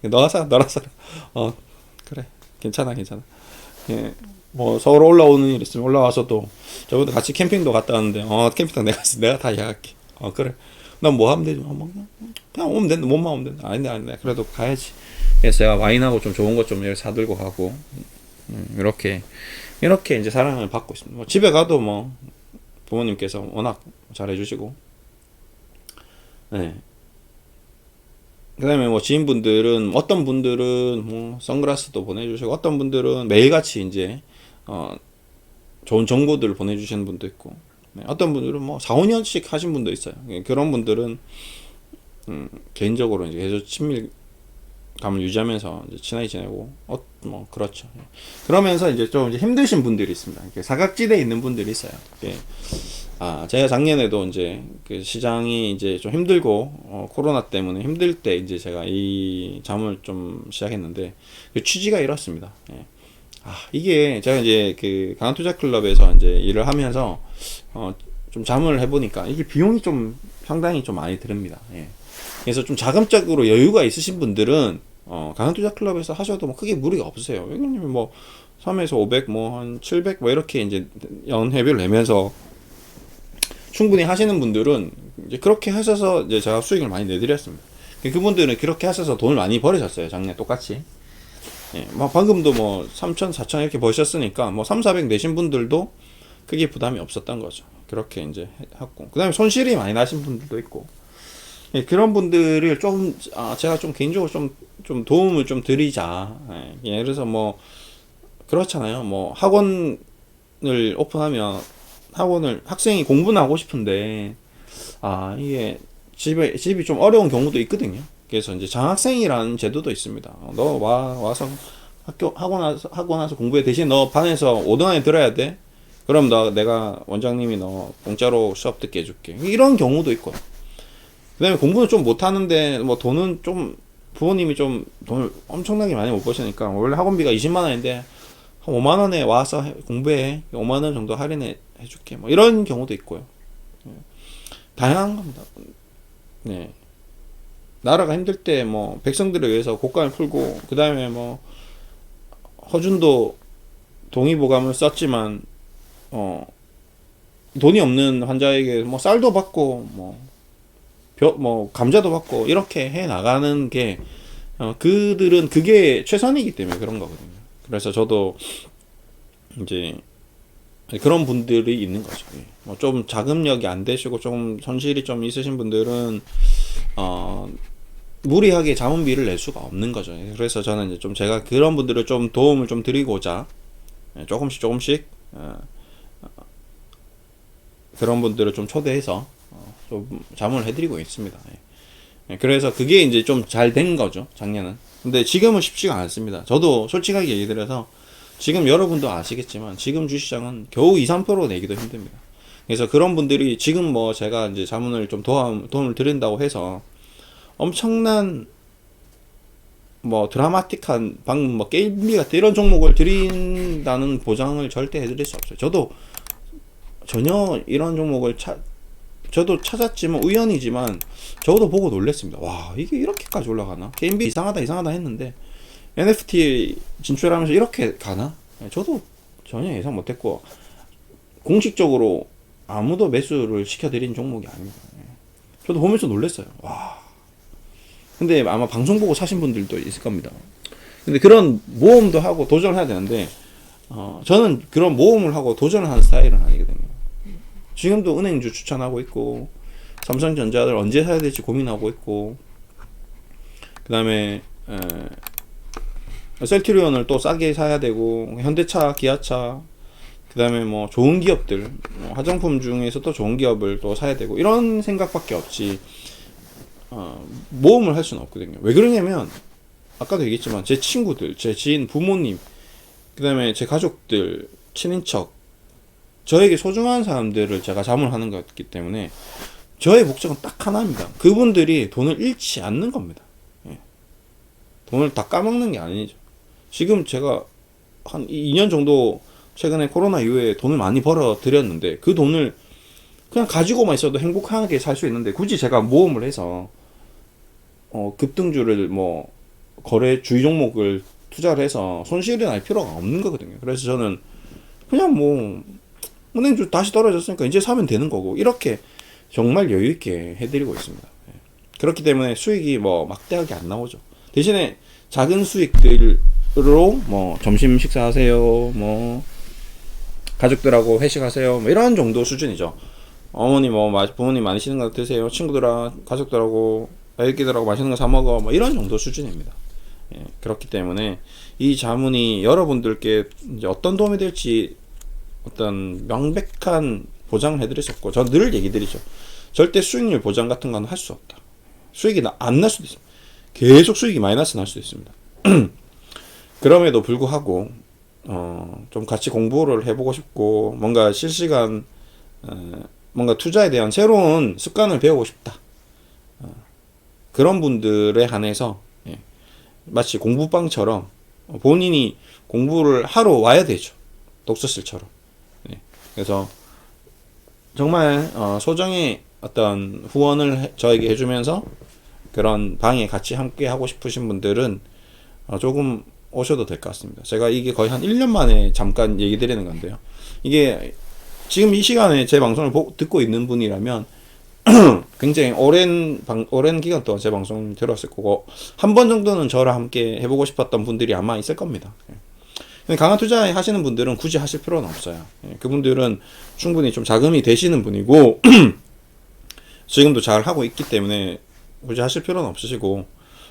너가 사 그래 괜찮아 예, 뭐 서울 올라오는 일 있으면 올라와서 또 저번에 같이 캠핑도 갔다 왔는데 캠핑장 내가 다 예약할게 그래 난 뭐 하면 되지 그냥 오면 된다 몸만 오면 된다 아닌데 그래도 가야지. 그래서 제가 와인하고 좀 좋은 것 좀 사들고 가고 이렇게 이제 사랑을 받고 있습니다. 뭐 집에 가도 뭐 부모님께서 워낙 잘해주시고, 네. 그다음에 뭐 지인분들은 어떤 분들은 뭐 선글라스도 보내주시고, 어떤 분들은 매일같이 이제 좋은 정보들을 보내주시는 분도 있고, 네. 어떤 분들은 뭐 4, 5년씩 하신 분도 있어요. 그런 분들은 개인적으로 이제 계속 친밀감을 유지하면서 이제 친하게 지내고 뭐 그렇죠. 그러면서 이제 좀 이제 힘드신 분들이 있습니다. 이렇게 사각지대에 있는 분들이 있어요. 제가 작년에도 이제 그 시장이 이제 좀 힘들고 코로나 때문에 힘들 때 이제 제가 이 잠을 좀 시작했는데 그 취지가 이렇습니다. 예. 이게 제가 이제 그 강한투자클럽에서 이제 일을 하면서 좀 잠을 해보니까 이게 비용이 좀 상당히 좀 많이 듭니다. 예. 그래서 좀 자금적으로 여유가 있으신 분들은 강한투자클럽에서 하셔도 뭐 크게 무리가 없으세요. 왜냐면 뭐 3에서 500, 뭐 한 700, 뭐 이렇게 이제 연회비를 내면서 충분히 하시는 분들은 이제 그렇게 하셔서 이제 제가 수익을 많이 내드렸습니다. 그분들은 그렇게 하셔서 돈을 많이 벌으셨어요. 작년에 똑같이. 예, 뭐 방금도 뭐 3천, 4천 이렇게 버셨으니까 뭐 3, 400 내신 분들도 크게 부담이 없었던 거죠. 그렇게 이제 했고. 그 다음에 손실이 많이 나신 분들도 있고. 예, 그런 분들을 좀, 제가 좀 개인적으로 좀 도움을 좀 드리자. 예, 예를 들어서 뭐, 그렇잖아요. 뭐, 학원을 오픈하면 학생이 공부는 하고 싶은데, 이게 집이 좀 어려운 경우도 있거든요. 그래서 이제 장학생이라는 제도도 있습니다. 너 와서 하고 나서 공부해. 대신 너 반에서 5등 안에 들어야 돼. 그럼 내가 원장님이 너 공짜로 수업 듣게 해줄게. 이런 경우도 있고. 그 다음에 공부는 좀 못하는데, 뭐 돈은 좀, 부모님이 좀 돈을 엄청나게 많이 못 버시니까, 원래 학원비가 20만 원인데, 한 5만 원에 와서 공부해. 5만 원 정도 할인해 줄게. 뭐 이런 경우도 있고요. 다양한 겁니다. 네. 나라가 힘들 때 뭐 백성들을 위해서 곡간을 풀고, 그 다음에 뭐 허준도 동의보감을 썼지만 돈이 없는 환자에게 뭐 쌀도 받고 뭐 감자도 받고 이렇게 해 나가는 게 그들은 그게 최선이기 때문에 그런 거거든요. 그래서 저도 이제 그런 분들이 있는 거죠. 뭐 좀 자금력이 안 되시고 좀 손실이 좀 있으신 분들은 무리하게 자문비를 낼 수가 없는 거죠. 그래서 저는 이제 좀 제가 그런 분들을 좀 도움을 좀 드리고자 조금씩 그런 분들을 좀 초대해서 좀 자문을 해드리고 있습니다. 그래서 그게 이제 좀 잘 된 거죠, 작년은. 근데 지금은 쉽지가 않습니다. 저도 솔직하게 얘기 드려서 지금 여러분도 아시겠지만 지금 주시장은 겨우 2, 3% 내기도 힘듭니다. 그래서 그런 분들이 지금 뭐 제가 이제 자문을 좀 도움을 드린다고 해서 엄청난 뭐 드라마틱한 방금 뭐 게임비 같은 이런 종목을 드린다는 보장을 절대 해드릴 수 없어요. 저도 전혀 이런 종목을 저도 찾았지만 우연이지만 저도 보고 놀랐습니다. 와, 이게 이렇게까지 올라가나? 게임비 이상하다 했는데 NFT 진출하면서 이렇게 가나? 저도 전혀 예상 못했고 공식적으로 아무도 매수를 시켜드린 종목이 아닙니다. 저도 보면서 놀랐어요. 와. 근데 아마 방송 보고 사신 분들도 있을 겁니다. 근데 그런 모험도 하고 도전을 해야 되는데 저는 그런 모험을 하고 도전을 하는 스타일은 아니거든요. 지금도 은행주 추천하고 있고 삼성전자를 언제 사야 될지 고민하고 있고 그 다음에 셀트리온을 또 싸게 사야 되고 현대차, 기아차 그 다음에 뭐 좋은 기업들 화장품 중에서 또 좋은 기업을 또 사야 되고 이런 생각밖에 없지 모험을 할 수는 없거든요. 왜 그러냐면 아까도 얘기했지만 제 친구들, 제 지인, 부모님 그 다음에 제 가족들, 친인척 저에게 소중한 사람들을 제가 자문하는 거기 때문에 저의 목적은 딱 하나입니다. 그분들이 돈을 잃지 않는 겁니다. 돈을 다 까먹는 게 아니죠. 지금 제가 한 2년 정도 최근에 코로나 이후에 돈을 많이 벌어 들였는데 그 돈을 그냥 가지고만 있어도 행복하게 살 수 있는데 굳이 제가 모험을 해서 급등주를 뭐 거래 주의 종목을 투자를 해서 손실이 날 필요가 없는 거거든요. 그래서 저는 그냥 뭐 은행주 다시 떨어졌으니까 이제 사면 되는 거고 이렇게 정말 여유 있게 해드리고 있습니다. 그렇기 때문에 수익이 뭐 막대하게 안 나오죠. 대신에 작은 수익들로 뭐 점심 식사하세요, 뭐 가족들하고 회식하세요, 뭐 이런 정도 수준이죠. 어머니 뭐 부모님 많으시는 거 드세요, 친구들하고 가족들하고 애기들하고 맛있는 거 사 먹어, 뭐 이런 정도 수준입니다. 그렇기 때문에 이 자문이 여러분들께 이제 어떤 도움이 될지 어떤 명백한 보장을 해드릴 수 없고, 저는 늘 얘기 드리죠. 절대 수익률 보장 같은 건 할 수 없다. 수익이 안 날 수도 있습니다. 계속 수익이 마이너스 날 수도 있습니다. 그럼에도 불구하고 좀 같이 공부를 해보고 싶고 뭔가 실시간 뭔가 투자에 대한 새로운 습관을 배우고 싶다. 그런 분들에 한해서 마치 공부방처럼 본인이 공부를 하러 와야 되죠. 독서실처럼. 그래서 정말 소정의 어떤 후원을 저에게 해주면서 그런 방에 같이 함께 하고 싶으신 분들은 조금 오셔도 될 것 같습니다. 제가 이게 거의 한 1년 만에 잠깐 얘기 드리는 건데요. 이게 지금 이 시간에 제 방송을 듣고 있는 분이라면 굉장히 오랜 기간 동안 제 방송을 들었을 거고, 한 번 정도는 저랑 함께 해보고 싶었던 분들이 아마 있을 겁니다. 강한 투자 하시는 분들은 굳이 하실 필요는 없어요. 그분들은 충분히 좀 자금이 되시는 분이고, 지금도 잘 하고 있기 때문에 굳이 하실 필요는 없으시고,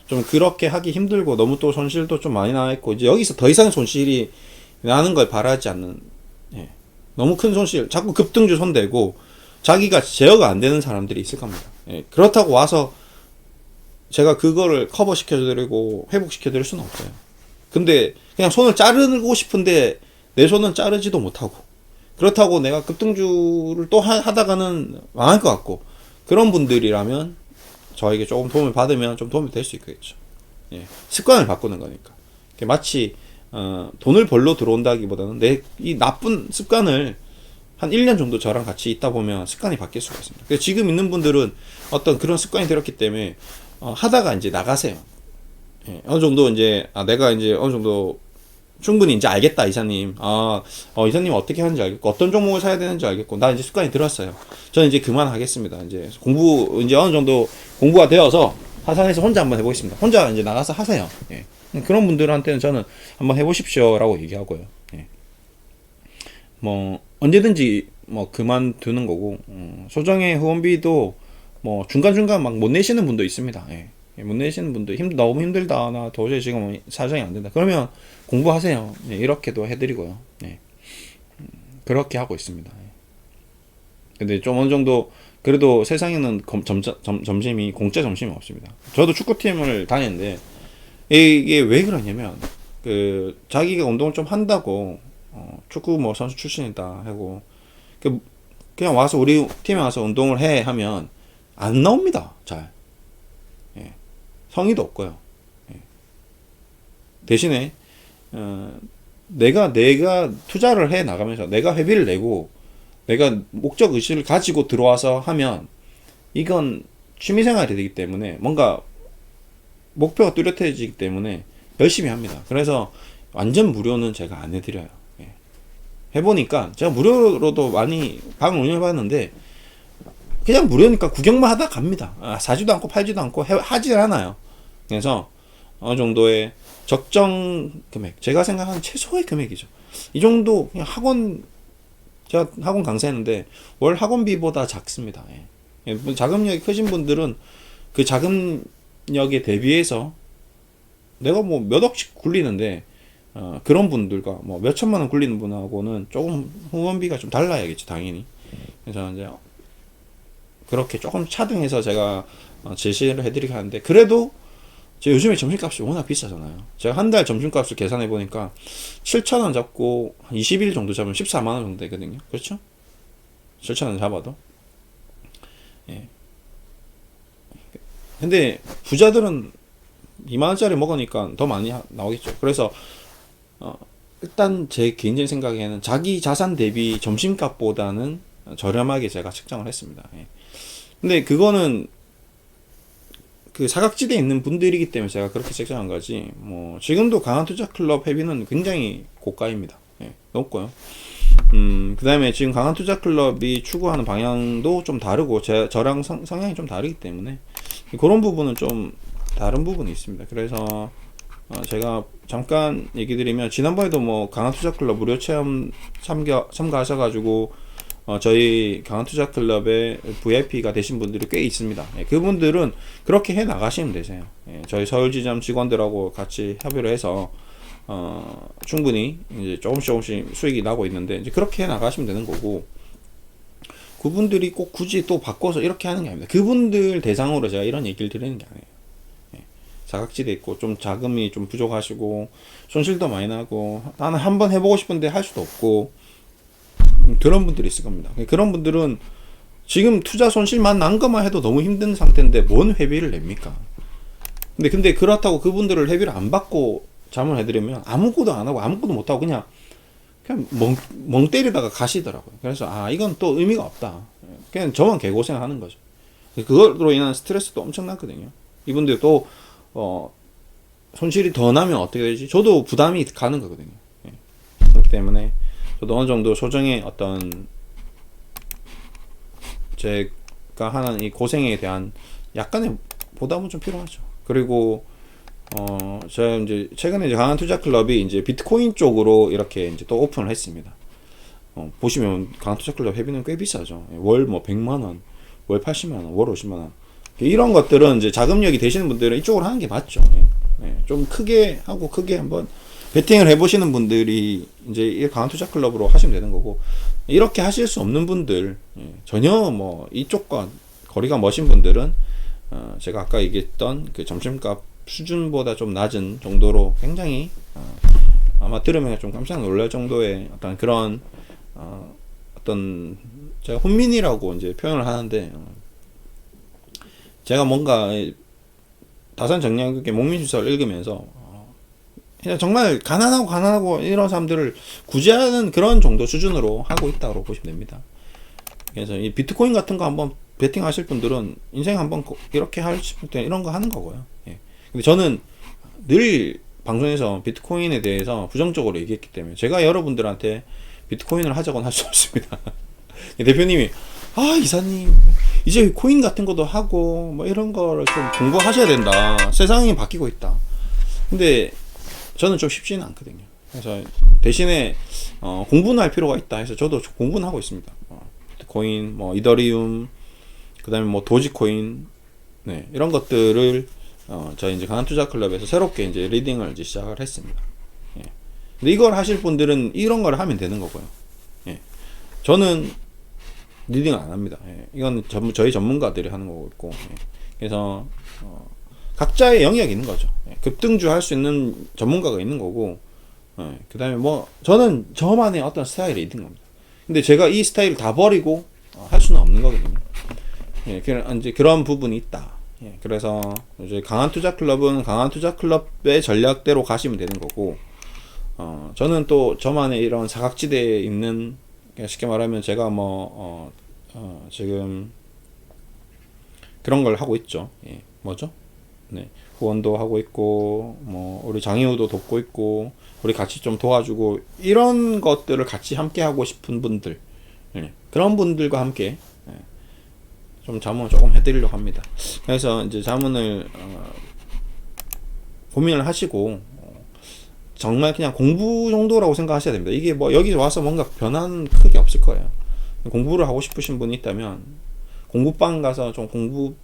좀 그렇게 하기 힘들고 너무 또 손실도 좀 많이 나 있고, 이제 여기서 더 이상 손실이 나는 걸 바라지 않는, 너무 큰 손실, 자꾸 급등주 손대고 자기가 제어가 안 되는 사람들이 있을 겁니다. 그렇다고 와서 제가 그거를 커버시켜드리고 회복시켜드릴 수는 없어요. 근데 그냥 손을 자르고 싶은데 내 손은 자르지도 못하고, 그렇다고 내가 급등주를 또 하다가는 망할 것 같고, 그런 분들이라면 저에게 조금 도움을 받으면 좀 도움이 될 수 있겠죠. 습관을 바꾸는 거니까. 마치 돈을 벌러 들어온다기보다는 이 나쁜 습관을 한 1년 정도 저랑 같이 있다 보면 습관이 바뀔 수가 있습니다. 지금 있는 분들은 어떤 그런 습관이 들었기 때문에 하다가 이제 나가세요. 어느 정도 이제 내가 이제 어느 정도 충분히 이제 알겠다, 이사님. 이사님 어떻게 하는지 알겠고, 어떤 종목을 사야 되는지 알겠고, 나 이제 습관이 들었어요. 저는 이제 그만하겠습니다. 이제 이제 어느 정도 공부가 되어서 화산에서 혼자 한번 해보겠습니다. 혼자 이제 나가서 하세요. 그런 분들한테는 저는 한번 해보십시오라고 얘기하고요. 뭐 언제든지 뭐 그만두는 거고, 소정의 후원비도 뭐 중간중간 막 못 내시는 분도 있습니다. 못 내시는 분도 너무 힘들다, 나 도저히 지금 사정이 안 된다, 그러면 공부하세요. 이렇게도 해드리고요. 그렇게 하고 있습니다. 근데 좀 어느 정도 그래도 세상에는 점심이 공짜 점심이 없습니다. 저도 축구팀을 다니는데 이게 왜 그러냐면, 자기가 운동을 좀 한다고 축구 뭐 선수 출신이다 하고 그냥 와서 우리 팀에 와서 운동을 해 하면 안 나옵니다. 잘. 성의도 없고요. 대신에 내가 투자를 해 나가면서 내가 회비를 내고 내가 목적 의식을 가지고 들어와서 하면 이건 취미생활이 되기 때문에 뭔가 목표가 뚜렷해지기 때문에 열심히 합니다. 그래서 완전 무료는 제가 안 해드려요. 해보니까 제가 무료로도 많이 방을 운영해봤는데 그냥 무료니까 구경만 하다 갑니다. 사지도 않고 팔지도 않고 하질 않아요. 그래서 어느 정도의 적정 금액, 제가 생각하는 최소의 금액이죠. 이 정도 그냥 제가 학원 강사했는데 월 학원비보다 작습니다. 자금력이 크신 분들은 그 자금력에 대비해서 내가 뭐 몇 억씩 굴리는데 그런 분들과 뭐 몇 천만 원 굴리는 분하고는 조금 후원비가 좀 달라야겠죠, 당연히. 그래서 이제 그렇게 조금 차등해서 제가 제시를 해드리게 하는데, 그래도 제 요즘에 점심값이 워낙 비싸잖아요. 제가 한 달 점심값을 계산해 보니까 7,000원 잡고 한 20일 정도 잡으면 14만원 정도 되거든요. 그렇죠? 7,000원 잡아도. 근데 부자들은 2만원짜리 먹으니까 더 많이 나오겠죠. 그래서 일단 제 개인적인 생각에는 자기 자산 대비 점심값보다는 저렴하게 제가 책정을 했습니다. 근데 그거는 그 사각지대에 있는 분들이기 때문에 제가 그렇게 책정한 거지, 뭐 지금도 강한투자클럽 회비는 굉장히 고가입니다. 높고요. 그 다음에 지금 강한투자클럽이 추구하는 방향도 좀 다르고 저랑 성향이 좀 다르기 때문에 그런 부분은 좀 다른 부분이 있습니다. 그래서 제가 잠깐 얘기 드리면, 지난번에도 뭐 강한투자클럽 무료 체험 참가하셔가지고 저희 강한투자클럽의 VIP가 되신 분들이 꽤 있습니다. 그분들은 그렇게 해 나가시면 되세요. 저희 서울지점 직원들하고 같이 협의를 해서 충분히 이제 조금씩 수익이 나고 있는데, 이제 그렇게 해 나가시면 되는 거고, 그분들이 꼭 굳이 또 바꿔서 이렇게 하는 게 아닙니다. 그분들 대상으로 제가 이런 얘기를 드리는 게 아니에요. 사각지대 있고 좀 자금이 좀 부족하시고 손실도 많이 나고 나는 한번 해보고 싶은데 할 수도 없고 그런 분들이 있을 겁니다. 그런 분들은 지금 투자 손실만 난 것만 해도 너무 힘든 상태인데 뭔 회비를 냅니까? 근데 그렇다고 그분들을 회비를 안 받고 자문해드리면 아무것도 안 하고 아무것도 못 하고 그냥 멍 때리다가 가시더라고요. 그래서 이건 또 의미가 없다. 그냥 저만 개고생하는 거죠. 그걸로 인한 스트레스도 엄청나거든요. 이분들 또 손실이 더 나면 어떻게 되지? 저도 부담이 가는 거거든요. 예. 그렇기 때문에 저도 어느 정도 소정의 어떤 제가 하는 이 고생에 대한 약간의 보답은 좀 필요하죠. 그리고 제가 이제 최근에 이제 강한 투자 클럽이 이제 비트코인 쪽으로 이렇게 이제 또 오픈을 했습니다. 보시면 강한 투자 클럽 회비는 꽤 비싸죠. 월 뭐 100만 원, 월 80만 원, 월 50만 원. 이런 것들은 이제 자금력이 되시는 분들은 이쪽으로 하는 게 맞죠. 좀 크게 하고 크게 한번 베팅을 해보시는 분들이 이제 이 강한 투자 클럽으로 하시면 되는 거고, 이렇게 하실 수 없는 분들, 전혀 뭐 이쪽과 거리가 머신 분들은 제가 아까 얘기했던 그 점심값 수준보다 좀 낮은 정도로 굉장히 아마 들으면 좀 깜짝 놀랄 정도의 어떤 그런 어떤 제가 혼민이라고 이제 표현을 하는데, 제가 뭔가 다산 정리학의 목민주사를 읽으면서 그냥 정말 가난하고 이런 사람들을 구제하는 그런 정도 수준으로 하고 있다고 보시면 됩니다. 그래서 이 비트코인 같은 거 한번 베팅 하실 분들은 인생 한번 이렇게 하실 때 이런 거 하는 거고요. 예. 근데 저는 늘 방송에서 비트코인에 대해서 부정적으로 얘기했기 때문에 제가 여러분들한테 비트코인을 하자고는 할 수 없습니다. 대표님이 이사님 이제 코인 같은 것도 하고 뭐 이런 거를 좀 공부하셔야 된다. 세상이 바뀌고 있다. 근데 저는 좀 쉽지는 않거든요. 그래서 대신에 공부는 할 필요가 있다 해서 저도 공부는 하고 있습니다. 비트코인, 뭐 이더리움, 그다음에 뭐 도지코인, 네, 이런 것들을 저희 이제 강한 투자 클럽에서 새롭게 이제 리딩을 이제 시작을 했습니다. 예. 근데 이걸 하실 분들은 이런 걸 하면 되는 거고요. 예. 저는 리딩 안 합니다. 예. 이건 저희 전문가들이 하는 거고 있고, 예. 그래서 각자의 영역이 있는 거죠. 예. 급등주 할 수 있는 전문가가 있는 거고, 예. 그다음에 뭐 저는 저만의 어떤 스타일이 있는 겁니다. 근데 제가 이 스타일을 다 버리고 할 수는 없는 거거든요. 예. 이제 그런 부분이 있다. 예. 그래서 이제 강한 투자 클럽은 강한 투자 클럽의 전략대로 가시면 되는 거고, 저는 또 저만의 이런 사각지대에 있는, 쉽게 말하면 제가 뭐 지금 그런 걸 하고 있죠. 예. 뭐죠? 네. 후원도 하고 있고, 뭐 우리 장애우도 돕고 있고, 우리 같이 좀 도와주고, 이런 것들을 같이 함께 하고 싶은 분들, 예. 그런 분들과 함께 좀 자문을 조금 해드리려고 합니다. 그래서 이제 자문을 고민을 하시고 정말 그냥 공부 정도라고 생각하셔야 됩니다. 이게 뭐 여기 와서 뭔가 변화는 크게 없을 거예요. 공부를 하고 싶으신 분이 있다면 공부방 가서 좀 공부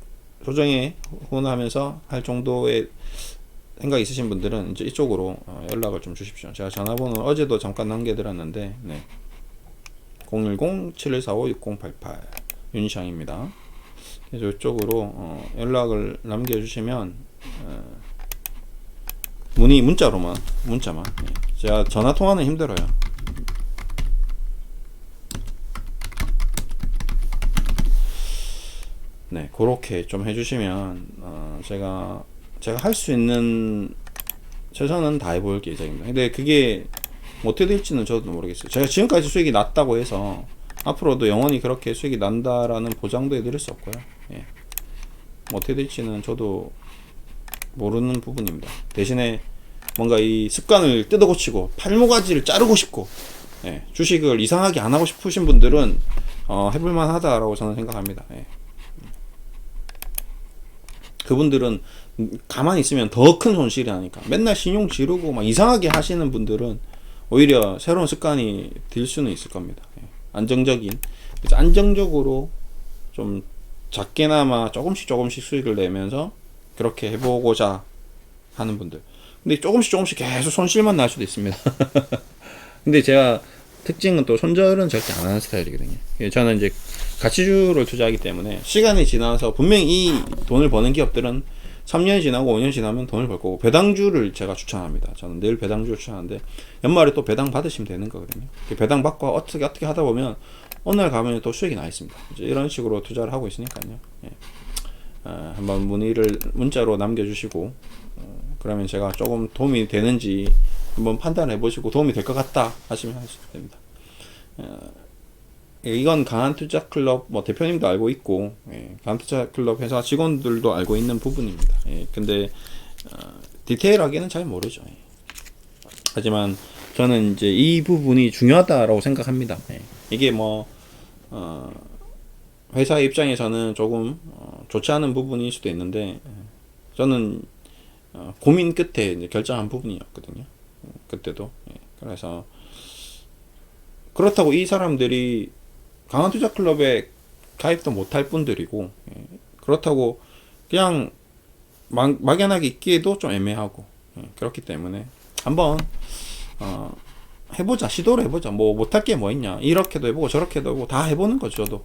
조정에 후원하면서 할 정도의 생각이 있으신 분들은 이제 이쪽으로 연락을 좀 주십시오. 제가 전화번호 어제도 잠깐 남겨드렸는데, 네. 010-7145-6088 윤시장입니다. 그래서 이쪽으로 연락을 남겨주시면 문자만. 네. 제가 전화 통화는 힘들어요. 네, 그렇게 좀 해주시면 제가 할 수 있는 최선은 다 해볼 예정입니다. 근데 그게 어떻게 될지는 저도 모르겠어요. 제가 지금까지 수익이 났다고 해서 앞으로도 영원히 그렇게 수익이 난다라는 보장도 해드릴 수 없고요. 예. 뭐 어떻게 될지는 저도 모르는 부분입니다. 대신에 뭔가 이 습관을 뜯어고치고 팔목가지를 자르고 싶고, 예. 주식을 이상하게 안 하고 싶으신 분들은 해볼만 하다라고 저는 생각합니다. 예. 그분들은 가만히 있으면 더 큰 손실이 나니까, 맨날 신용 지르고 막 이상하게 하시는 분들은 오히려 새로운 습관이 들 수는 있을 겁니다. 예. 안정적인, 그래서 안정적으로 좀 작게나마 조금씩 수익을 내면서 그렇게 해보고자 하는 분들. 근데 조금씩 계속 손실만 날 수도 있습니다. 근데 제가 특징은 또 손절은 절대 안 하는 스타일이거든요. 저는 이제 가치주를 투자하기 때문에 시간이 지나서 분명히 이 돈을 버는 기업들은 3년이 지나고 5년 지나면 돈을 벌 거고, 배당주를 제가 추천합니다. 저는 늘 배당주를 추천하는데 연말에 또 배당 받으시면 되는 거거든요. 배당 받고 어떻게 하다 보면 어느 날 가면 또 수익이 나 있습니다. 이제 이런 식으로 투자를 하고 있으니까요. 예. 한번 문의를 문자로 남겨주시고, 그러면 제가 조금 도움이 되는지 한번 판단해 보시고 도움이 될 것 같다 하시면 하시면 됩니다. 이건 강한투자클럽 뭐 대표님도 알고 있고, 강한투자클럽 회사 직원들도 알고 있는 부분입니다. 근데 디테일하게는 잘 모르죠. 하지만 저는 이제 이 부분이 중요하다라고 생각합니다. 이게 뭐 회사 입장에서는 조금 좋지 않은 부분일 수도 있는데, 저는 고민 끝에 이제 결정한 부분이었거든요. 그때도. 그래서 그렇다고 이 사람들이 강한투자클럽에 가입도 못할 분들이고, 그렇다고 그냥 막연하게 있기에도 좀 애매하고, 그렇기 때문에 한번 해보자, 시도를 해보자. 뭐 못할 게 뭐 있냐, 이렇게도 해보고 저렇게도 해보고 다 해보는 거죠. 저도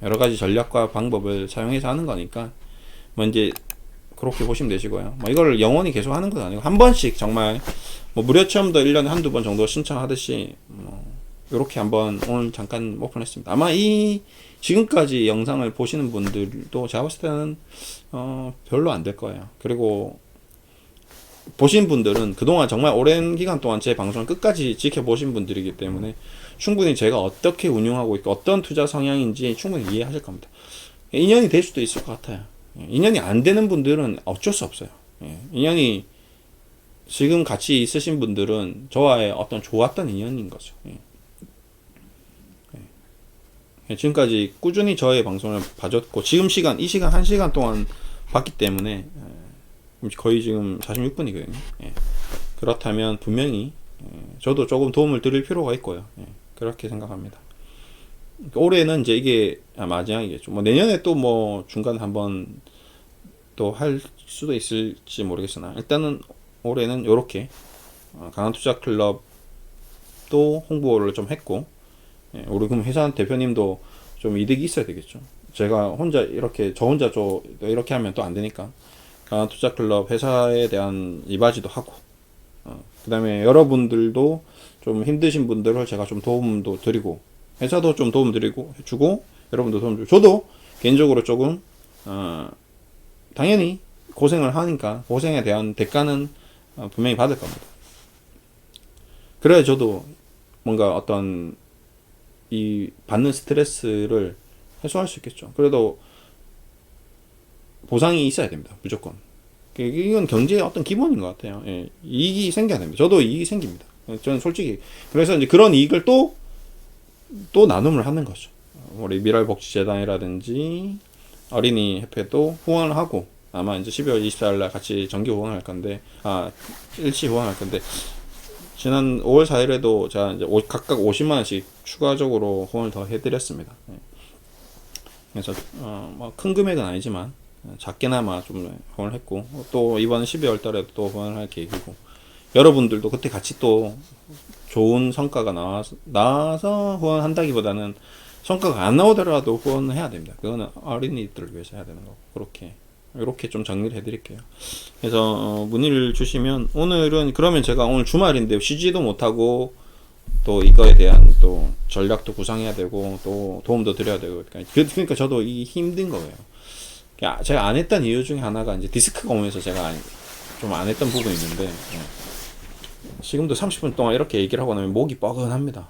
여러 가지 전략과 방법을 사용해서 하는 거니까 뭐 이제 그렇게 보시면 되시고요. 뭐 이걸 영원히 계속 하는 건 아니고 한 번씩 정말 뭐 무료 체험도 1년에 한두 번 정도 신청하듯이 뭐 요렇게 한번 오늘 잠깐 오픈했습니다. 아마 이 지금까지 영상을 보시는 분들도 제가 봤을 때는 별로 안 될 거예요. 그리고 보신 분들은 그동안 정말 오랜 기간 동안 제 방송을 끝까지 지켜보신 분들이기 때문에 충분히 제가 어떻게 운영하고 있고 어떤 투자 성향인지 충분히 이해하실 겁니다. 인연이 될 수도 있을 것 같아요. 인연이 안 되는 분들은 어쩔 수 없어요. 인연이 지금 같이 있으신 분들은 저와의 어떤 좋았던 인연인 거죠. 지금까지 꾸준히 저의 방송을 봐줬고, 지금 시간, 이 시간 1시간 동안 봤기 때문에 거의 지금 46분이거든요. 그렇다면 분명히 저도 조금 도움을 드릴 필요가 있고요. 그렇게 생각합니다. 올해는 이제 이게 마지막이겠죠. 뭐 내년에 또 뭐 중간 한번 또 할 수도 있을지 모르겠으나, 일단은 올해는 요렇게 강한투자클럽도 홍보를 좀 했고, 우리 그럼 회사 대표님도 좀 이득이 있어야 되겠죠. 제가 혼자 이렇게 저 혼자 이렇게 하면 또 안 되니까 강한투자클럽 회사에 대한 이바지도 하고, 그 다음에 여러분들도 좀 힘드신 분들을 제가 좀 도움도 드리고, 회사도 좀 도움 드리고 해주고, 여러분도 도움 주고, 저도 개인적으로 조금 당연히 고생을 하니까 고생에 대한 대가는 분명히 받을 겁니다. 그래야 저도 뭔가 어떤 이 받는 스트레스를 해소할 수 있겠죠. 그래도 보상이 있어야 됩니다. 무조건. 이건 경제의 어떤 기본인 것 같아요. 이익이 생겨야 됩니다. 저도 이익이 생깁니다. 저는 솔직히 그래서 이제 그런 이익을 또 나눔을 하는 거죠. 우리 미랄복지재단이라든지 어린이 협회도 후원을 하고, 아마 이제 12월 24일날 같이 정기 후원할 건데, 일시 후원할 건데, 지난 5월 4일에도 제가 이제 각각 50만원씩 추가적으로 후원을 더 해드렸습니다. 그래서 뭐 큰 금액은 아니지만 작게나마 좀 후원을 했고, 또 이번 12월 달에도 또 후원을 할 계획이고, 여러분들도 그때 같이 또 좋은 성과가 나와서 후원한다기보다는 성과가 안 나오더라도 후원을 해야 됩니다. 그거는 어린이들을 위해서 해야 되는 거고, 이렇게 좀 정리를 해드릴게요. 그래서 문의를 주시면, 오늘은 그러면 제가 오늘 주말인데 쉬지도 못하고 또 이거에 대한 또 전략도 구상해야 되고 또 도움도 드려야 되고, 그러니까 저도 이 힘든 거예요. 제가 안 했던 이유 중에 하나가 이제 디스크가 오면서 제가 좀 안 했던 부분이 있는데, 지금도 30분 동안 이렇게 얘기를 하고 나면 목이 뻐근합니다.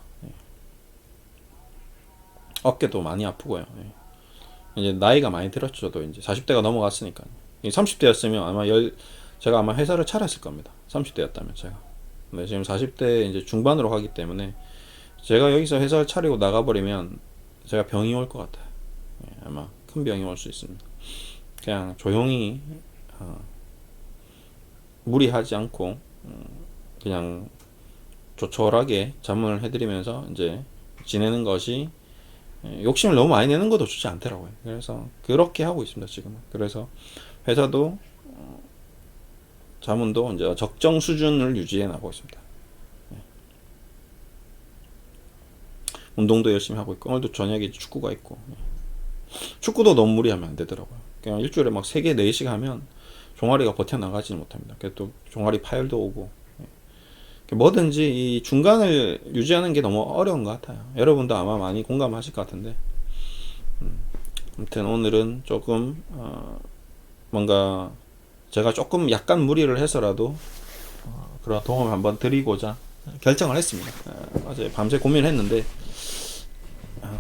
어깨도 많이 아프고요. 이제 나이가 많이 들었죠. 저도 이제 40대가 넘어갔으니까. 30대였으면 제가 아마 회사를 차렸을 겁니다. 30대였다면 제가. 근데 지금 40대 이제 중반으로 가기 때문에 제가 여기서 회사를 차리고 나가버리면 제가 병이 올 것 같아요. 아마 큰 병이 올 수 있습니다. 그냥 조용히 무리하지 않고 그냥 조촐하게 자문을 해드리면서 이제 지내는 것이, 욕심을 너무 많이 내는 것도 좋지 않더라고요. 그래서 그렇게 하고 있습니다, 지금은. 그래서 회사도 자문도 이제 적정 수준을 유지해 나가고 있습니다. 운동도 열심히 하고 있고, 오늘도 저녁에 축구가 있고, 축구도 너무 무리하면 안 되더라고요. 그냥 일주일에 막 3개, 4씩 하면 종아리가 버텨나가지는 못합니다. 그래서 또 종아리 파열도 오고, 뭐든지 이 중간을 유지하는 게 너무 어려운 것 같아요. 여러분도 아마 많이 공감하실 것 같은데. 아무튼 오늘은 조금 뭔가 제가 조금 약간 무리를 해서라도 그런 도움을 한번 드리고자 결정을 했습니다. 어제 밤새 고민을 했는데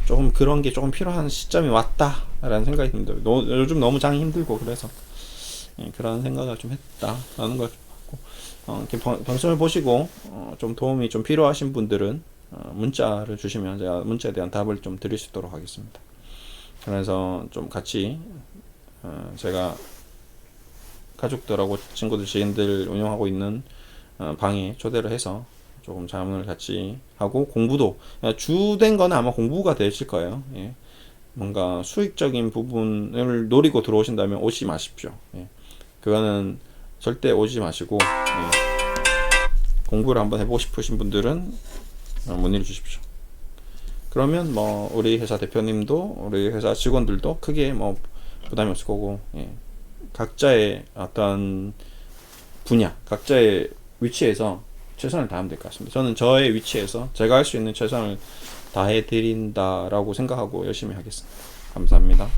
조금 그런 게 조금 필요한 시점이 왔다라는 생각이 듭니다. 요즘 너무 장이 힘들고 그래서 그런 생각을 좀 했다라는 걸 같고 이렇게 방송을 보시고 좀 도움이 좀 필요하신 분들은 문자를 주시면 제가 문자에 대한 답을 좀 드릴 수 있도록 하겠습니다. 그래서 좀 같이 제가 가족들하고 친구들, 지인들 운영하고 있는 방에 초대를 해서 조금 자문을 같이 하고 공부도 주된 거는 아마 공부가 되실 거예요. 예. 뭔가 수익적인 부분을 노리고 들어오신다면 오지 마십시오. 예. 그거는 절대 오지 마시고 공부를 한번 해보고 싶으신 분들은 문의를 주십시오. 그러면 뭐 우리 회사 대표님도 우리 회사 직원들도 크게 뭐 부담이 없을 거고 각자의 어떤 분야, 각자의 위치에서 최선을 다하면 될 것 같습니다. 저는 저의 위치에서 제가 할 수 있는 최선을 다해 드린다라고 생각하고 열심히 하겠습니다. 감사합니다.